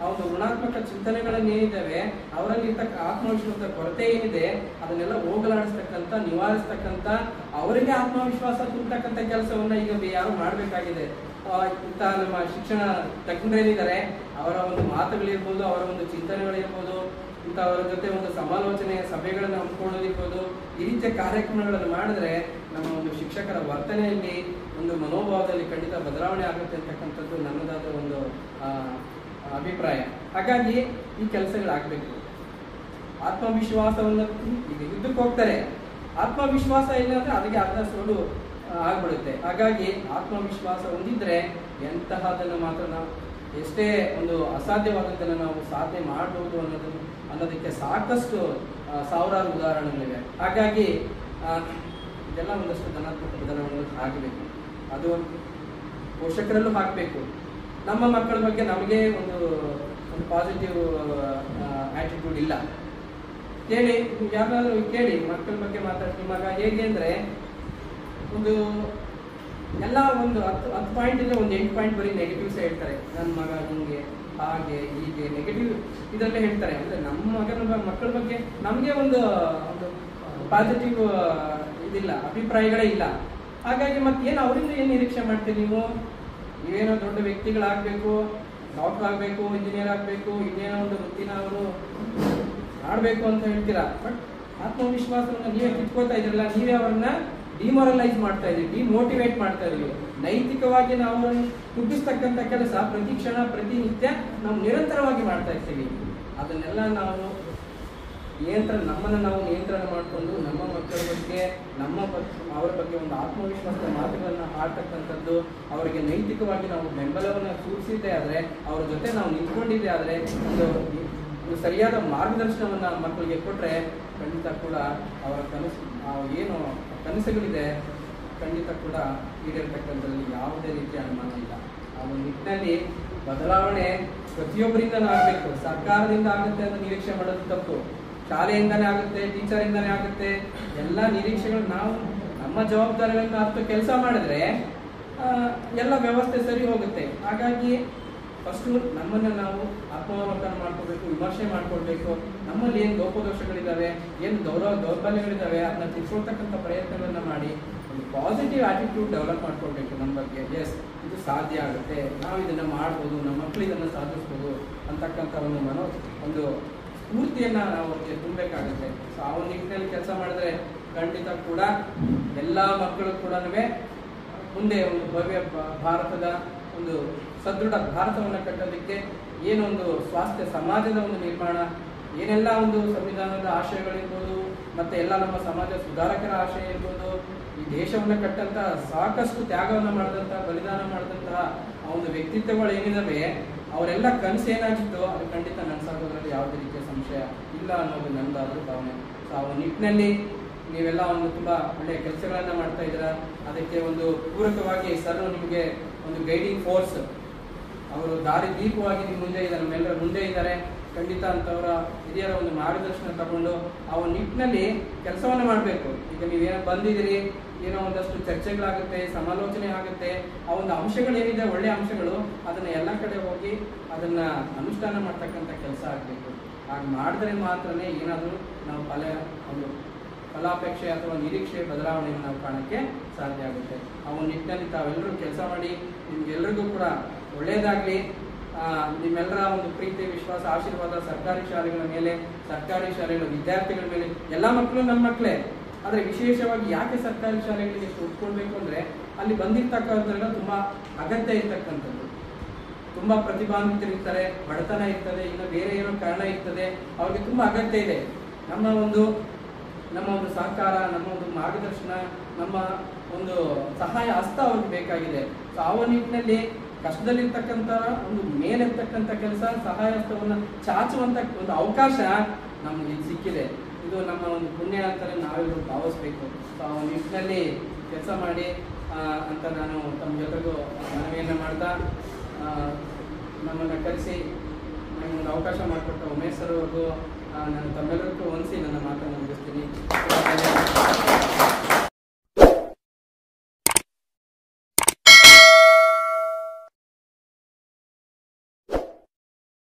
ಒಂದು ಋಣಾತ್ಮಕ ಚಿಂತನೆಗಳನ್ನೇನಿದ್ದಾವೆ, ಅವರಲ್ಲಿ ಆತ್ಮವಿಶ್ವಾಸದ ಕೊರತೆ ಏನಿದೆ ಅದನ್ನೆಲ್ಲ ಹೋಗಲಾಡಿಸ್ತಕ್ಕಂಥ, ನಿವಾರಿಸ್ತಕ್ಕಂಥ, ಅವರಿಗೆ ಆತ್ಮವಿಶ್ವಾಸ ತುಂಬತಕ್ಕಂಥ ಕೆಲಸವನ್ನ ಈಗ ಯಾರು ಮಾಡಬೇಕಾಗಿದೆ. ಇಂಥ ನಮ್ಮ ಶಿಕ್ಷಣ ತಜ್ಞರೇನಿದ್ದಾರೆ ಅವರ ಒಂದು ಮಾತುಗಳಿರ್ಬೋದು, ಅವರ ಒಂದು ಚಿಂತನೆಗಳಿರ್ಬೋದು, ಇಂಥವರ ಜೊತೆ ಒಂದು ಸಮಾಲೋಚನೆ ಸಭೆಗಳನ್ನು ಹಮ್ಮಿಕೊಳ್ಳೋದಿರ್ಬೋದು, ಈ ರೀತಿಯ ಕಾರ್ಯಕ್ರಮಗಳನ್ನು ಮಾಡಿದ್ರೆ ನಮ್ಮ ಒಂದು ಶಿಕ್ಷಕರ ವರ್ತನೆಯಲ್ಲಿ, ಒಂದು ಮನೋಭಾವದಲ್ಲಿ ಖಂಡಿತ ಬದಲಾವಣೆ ಆಗುತ್ತೆ ಅಂತಕ್ಕಂಥದ್ದು ನನ್ನದಾದ ಒಂದು ಅಭಿಪ್ರಾಯ. ಹಾಗಾಗಿ ಈ ಕೆಲಸಗಳಾಗಬೇಕು. ಆತ್ಮವಿಶ್ವಾಸವನ್ನು ಈಗ ಯುದ್ಧಕ್ಕೆ ಹೋಗ್ತಾರೆ, ಆತ್ಮವಿಶ್ವಾಸ ಇಲ್ಲ ಅಂದ್ರೆ ಅದಕ್ಕೆ ಅರ್ಧ ಸೋಲು ಆಗ್ಬಿಡುತ್ತೆ. ಹಾಗಾಗಿ ಆತ್ಮವಿಶ್ವಾಸ ಹೊಂದಿದ್ರೆ ಎಂತಹದನ್ನು ಮಾತ್ರ ನಾವು ಎಷ್ಟೇ ಒಂದು ಅಸಾಧ್ಯವಾದದ್ದನ್ನು ನಾವು ಸಾಧನೆ ಮಾಡಬಹುದು ಅನ್ನೋದಕ್ಕೆ ಸಾಕಷ್ಟು ಸಾವಿರಾರು ಉದಾಹರಣೆಗಳಿವೆ. ಹಾಗಾಗಿ ಇದೆಲ್ಲ ಒಂದಷ್ಟು ಧನಾತ್ಮಕ ಬದಲಾವಣೆಗಳು ಆಗಬೇಕು. ಅದು ಪೋಷಕರಲ್ಲೂ ಆಗಬೇಕು. ನಮ್ಮ ಮಕ್ಕಳ ಬಗ್ಗೆ ನಮಗೆ ಒಂದು ಪಾಸಿಟಿವ್ ಆಟಿಟ್ಯೂಡ್ ಇಲ್ಲ. ಕೇಳಿ, ಯಾರಾದ್ರೂ ಕೇಳಿ, ಮಕ್ಕಳ ಬಗ್ಗೆ ಮಾತಾಡ್ತೀನಿ, ಮಗ ಹೇಗೆ ಅಂದ್ರೆ ಒಂದು ಎಲ್ಲ ಒಂದು 10 ಪಾಯಿಂಟ್ ಇದ್ರೆ ಒಂದು 8 ಪಾಯಿಂಟ್ ಬರೀ ನೆಗೆಟಿವ್ಸ್ ಹೇಳ್ತಾರೆ. ನನ್ನ ಮಗ ಹಿಂಗೆ, ಹಾಗೆ, ಹೀಗೆ ನೆಗೆಟಿವ್ ಇದರಲ್ಲೇ ಹೇಳ್ತಾರೆ. ಅಂದ್ರೆ ನಮ್ಮ ಮಗನ ಮಕ್ಕಳ ಬಗ್ಗೆ ನಮಗೆ ಒಂದು ಪಾಸಿಟಿವ್ ಇದಿಲ್ಲ, ಅಭಿಪ್ರಾಯಗಳೇ ಇಲ್ಲ. ಹಾಗಾಗಿ ಮತ್ತೇನು ಅವರಿಂದ ಏನು ನಿರೀಕ್ಷೆ ಮಾಡ್ತೀರಿ ನೀವು? ಏನೋ ದೊಡ್ಡ ವ್ಯಕ್ತಿಗಳಾಗಬೇಕು, ಡಾಕ್ಟರ್ ಆಗಬೇಕು, ಇಂಜಿನಿಯರ್ ಆಗಬೇಕು, ಇನ್ನೇನೋ ಒಂದು ವೃತ್ತಿನ ಅವರು ಮಾಡಬೇಕು ಅಂತ ಹೇಳ್ತೀರಾ. ಬಟ್ ಆತ್ಮವಿಶ್ವಾಸವನ್ನು ನೀವೇ ಕಿತ್ಕೋತಾ ಇದ್ರಲ್ಲ, ನೀವೇ ಅವ್ರನ್ನ ಡಿಮೊರಲೈಸ್ ಮಾಡ್ತಾ ಇದೀವಿ, ಡಿಮೋಟಿವೇಟ್ ಮಾಡ್ತಾ ಇದೀವಿ. ನೈತಿಕವಾಗಿ ನಾವು ಕುಗ್ಗಿಸ್ತಕ್ಕಂಥ ಕೆಲಸ ಪ್ರತಿ ಕ್ಷಣ ಪ್ರತಿನಿತ್ಯ ನಾವು ನಿರಂತರವಾಗಿ ಮಾಡ್ತಾ ಇರ್ತೀವಿ. ಅದನ್ನೆಲ್ಲ ನಾವು ನಮ್ಮನ್ನು ನಾವು ನಿಯಂತ್ರಣ ಮಾಡಿಕೊಂಡು ನಮ್ಮ ಮಕ್ಕಳ ಬಗ್ಗೆ, ಅವರ ಬಗ್ಗೆ ಒಂದು ಆತ್ಮವಿಶ್ವಾಸದ ಮಾತುಗಳನ್ನು ಆಡ್ತಕ್ಕಂಥದ್ದು, ಅವರಿಗೆ ನೈತಿಕವಾಗಿ ನಾವು ಬೆಂಬಲವನ್ನು ಸೂಚಿಸಿದ್ದೇ ಆದರೆ, ಅವರ ಜೊತೆ ನಾವು ನಿಂತ್ಕೊಂಡಿದ್ದೇ ಆದರೆ, ಒಂದು ಸರಿಯಾದ ಮಾರ್ಗದರ್ಶನವನ್ನು ಮಕ್ಕಳಿಗೆ ಕೊಟ್ಟರೆ ಖಂಡಿತ ಕೂಡ ಅವರ ಏನು ಕನಸುಗಳಿದೆ ಖಂಡಿತ ಕೂಡ ಈಡೇರ್ತಕ್ಕಂಥದ್ರಲ್ಲಿ ಯಾವುದೇ ರೀತಿಯ ಅನುಮಾನ ಇಲ್ಲ. ಆ ಒಂದು ನಿಟ್ಟಿನಲ್ಲಿ ಬದಲಾವಣೆ ಪ್ರತಿಯೊಬ್ಬರಿಂದನೂ ಆಗಬೇಕು. ಸರ್ಕಾರದಿಂದ ಆಗುತ್ತೆ ಅಂತ ನಿರೀಕ್ಷೆ ಮಾಡೋದು ತಪ್ಪು. ಶಾಲೆಯಿಂದನೇ ಆಗುತ್ತೆ, ಟೀಚರಿಂದನೇ ಆಗುತ್ತೆ. ಎಲ್ಲ ನಿರೀಕ್ಷೆಗಳು ನಾವು ನಮ್ಮ ಜವಾಬ್ದಾರಿಗಳನ್ನ ಅಷ್ಟು ಕೆಲಸ ಮಾಡಿದ್ರೆ ಎಲ್ಲ ವ್ಯವಸ್ಥೆ ಸರಿ ಹೋಗುತ್ತೆ. ಹಾಗಾಗಿ ಫಸ್ಟು ನಮ್ಮನ್ನು ನಾವು ಆತ್ಮಾವಲೋಕನ ಮಾಡ್ಕೋಬೇಕು, ವಿಮರ್ಶೆ ಮಾಡ್ಕೊಳ್ಬೇಕು. ನಮ್ಮಲ್ಲಿ ಏನು ಲೋಪದೋಷಗಳಿದ್ದಾವೆ, ಏನು ದೌರ್ಬಲ್ಯಗಳಿದ್ದಾವೆ, ಅದನ್ನ ತಿಳ್ಕೊಳ್ತಕ್ಕಂಥ ಪ್ರಯತ್ನಗಳನ್ನ ಮಾಡಿ ಒಂದು ಪಾಸಿಟಿವ್ ಆಟಿಟ್ಯೂಡ್ ಡೆವಲಪ್ ಮಾಡ್ಕೊಳ್ಬೇಕು ನಮ್ಮ ಬಗ್ಗೆ. ಎಸ್, ಇದು ಸಾಧ್ಯ ಆಗುತ್ತೆ, ನಾವು ಇದನ್ನು ಮಾಡ್ಬೋದು, ನಮ್ಮ ಮಕ್ಕಳು ಇದನ್ನು ಸಾಧಿಸ್ಬೋದು ಅಂತಕ್ಕಂಥ ಒಂದು ಸ್ಫೂರ್ತಿಯನ್ನು ನಾವು ತುಂಬಬೇಕಾಗುತ್ತೆ. ಸೊ ಆ ಒಂದು ನಿಟ್ಟಿನಲ್ಲಿ ಕೆಲಸ ಮಾಡಿದ್ರೆ ಖಂಡಿತ ಕೂಡ ಎಲ್ಲ ಮಕ್ಕಳು ಕೂಡ ಮುಂದೆ ಒಂದು ಭವ್ಯ ಭಾರತದ ಒಂದು ಸದೃಢ ಭಾರತವನ್ನು ಕಟ್ಟೋದಕ್ಕೆ ಏನೊಂದು ಸ್ವಾಸ್ಥ್ಯ ಸಮಾಜದ ಒಂದು ನಿರ್ಮಾಣ, ಏನೆಲ್ಲ ಒಂದು ಸಂವಿಧಾನದ ಆಶಯಗಳಿರ್ಬೋದು, ಮತ್ತೆ ಎಲ್ಲ ನಮ್ಮ ಸಮಾಜ ಸುಧಾರಕರ ಆಶಯ ಇರ್ಬೋದು, ಈ ದೇಶವನ್ನು ಕಟ್ಟಂತಹ ಸಾಕಷ್ಟು ತ್ಯಾಗವನ್ನು ಮಾಡಿದಂತಹ, ಬಲಿದಾನ ಮಾಡಿದಂತಹ ಆ ಒಂದು ವ್ಯಕ್ತಿತ್ವಗಳು ಏನಿದಾವೆ, ಅವರೆಲ್ಲ ಕನಸು ಏನಾಗಿತ್ತು ಅದು ಖಂಡಿತ ನನಸಾಗೋದ್ರಲ್ಲಿ ಯಾವುದೇ ರೀತಿಯ ಸಂಶಯ ಇಲ್ಲ ಅನ್ನೋದು ನನ್ನದಾದ್ರೂ ಭಾವನೆ. ಸೊ ಆ ನಿಟ್ಟಿನಲ್ಲಿ ನೀವೆಲ್ಲ ಒಂದು ತುಂಬ ಒಳ್ಳೆಯ ಕೆಲಸಗಳನ್ನು ಮಾಡ್ತಾ ಇದ್ದೀರಾ. ಅದಕ್ಕೆ ಒಂದು ಪೂರಕವಾಗಿ ಸರ್ ನಿಮಗೆ ಒಂದು ಗೈಡಿಂಗ್ ಫೋರ್ಸ್, ಅವರು ದಾರಿ ದೀಪವಾಗಿ ನಿಮ್ಮ ಮುಂದೆ ಇದ್ದಾರೆ, ನಮ್ಮೆಲ್ಲರ ಮುಂದೆ ಇದ್ದಾರೆ. ಖಂಡಿತ ಅಂತವರ ಹಿರಿಯರ ಒಂದು ಮಾರ್ಗದರ್ಶನ ತಗೊಂಡು ಆ ಒಂದು ನಿಟ್ಟಿನಲ್ಲಿ ಕೆಲಸವನ್ನು ಮಾಡಬೇಕು. ಈಗ ನೀವೇನೋ ಬಂದಿದ್ದೀರಿ, ಏನೋ ಒಂದಷ್ಟು ಚರ್ಚೆಗಳಾಗುತ್ತೆ, ಸಮಾಲೋಚನೆ ಆಗುತ್ತೆ, ಆ ಒಂದು ಅಂಶಗಳೇನಿದೆ ಒಳ್ಳೆಯ ಅಂಶಗಳು, ಅದನ್ನು ಎಲ್ಲ ಕಡೆ ಹೋಗಿ ಅದನ್ನು ಅನುಷ್ಠಾನ ಮಾಡ್ತಕ್ಕಂಥ ಕೆಲಸ ಆಗಬೇಕು. ಹಾಗೆ ಮಾಡಿದ್ರೆ ಮಾತ್ರನೇ ಏನಾದರೂ ನಾವು ಒಂದು ಫಲಾಪೇಕ್ಷೆ ಅಥವಾ ನಿರೀಕ್ಷೆ ಬದಲಾವಣೆಯನ್ನು ನಾವು ಕಾಣೋಕ್ಕೆ ಸಾಧ್ಯ ಆಗುತ್ತೆ. ಆ ಒಂದು ನಿಟ್ಟಿನಲ್ಲಿ ತಾವೆಲ್ಲರೂ ಕೆಲಸ ಮಾಡಿ ನಿಮ್ಗೆಲ್ರಿಗೂ ಕೂಡ ಒಳ್ಳೆಯದಾಗಲಿ. ನಿಮ್ಮೆಲ್ಲರ ಒಂದು ಪ್ರೀತಿ, ವಿಶ್ವಾಸ, ಆಶೀರ್ವಾದ ಸರ್ಕಾರಿ ಶಾಲೆಗಳ ಮೇಲೆ, ಸರ್ಕಾರಿ ಶಾಲೆಗಳ ವಿದ್ಯಾರ್ಥಿಗಳ ಮೇಲೆ, ಎಲ್ಲ ಮಕ್ಕಳು ನಮ್ಮ ಮಕ್ಕಳೇ. ಆದರೆ ವಿಶೇಷವಾಗಿ ಯಾಕೆ ಸರ್ಕಾರಿ ಶಾಲೆಗಳಿಗೆ ಎಷ್ಟು ಒಪ್ಕೊಳ್ಬೇಕು ಅಂದರೆ ಅಲ್ಲಿ ಬಂದಿರ್ತಕ್ಕಂಥದ್ರೆಲ್ಲ ತುಂಬ ಅಗತ್ಯ ಇರ್ತಕ್ಕಂಥದ್ದು. ತುಂಬ ಪ್ರತಿಭಾನ್ವಿತರಿರ್ತಾರೆ, ಬಡತನ ಇರ್ತದೆ, ಇನ್ನು ಬೇರೆ ಏನೋ ಕಾರಣ ಇರ್ತದೆ, ಅವ್ರಿಗೆ ತುಂಬ ಅಗತ್ಯ ಇದೆ. ನಮ್ಮ ಒಂದು ಸಹಕಾರ, ನಮ್ಮ ಒಂದು ಮಾರ್ಗದರ್ಶನ, ನಮ್ಮ ಒಂದು ಸಹಾಯ ಹಸ್ತ ಅವ್ರಿಗೆ ಬೇಕಾಗಿದೆ. ಸೊ ಆ ನಿಟ್ಟಿನಲ್ಲಿ ಕಷ್ಟದಲ್ಲಿರ್ತಕ್ಕಂಥ ಒಂದು ಮೇಲಿರ್ತಕ್ಕಂಥ ಕೆಲಸ, ಸಹಾಯ ಹಸ್ತವನ್ನು ಚಾಚುವಂಥ ಒಂದು ಅವಕಾಶ ನಮ್ಗೆ ಇಲ್ಲಿ ಸಿಕ್ಕಿದೆ. ಇದು ನಮ್ಮ ಒಂದು ಪುಣ್ಯ ಅಂತಲೇ ನಾವೆಲ್ಲರೂ ಭಾವಿಸ್ಬೇಕು. ಸೊ ಆ ನಿಟ್ಟಿನಲ್ಲಿ ಕೆಲಸ ಮಾಡಿ ಅಂತ ನಾನು ತಮ್ಮ ಜೊತೆಗೂ ಮನವಿಯನ್ನು ಮಾಡ್ತಾ, ನಮ್ಮನ್ನು ಕರೆಸಿ ನಮಗೊಂದು ಅವಕಾಶ ಮಾಡಿಕೊಟ್ಟ ಉಮೇಶ್ ಸರ್ ಅವ್ರಿಗೂ ನಾನು ತಮ್ಮೆಲ್ಲರಿಗೂ ಹೊಂದಿಸಿ ನನ್ನ ಮಾತನ್ನು ಮುಗಿಸ್ತೀನಿ.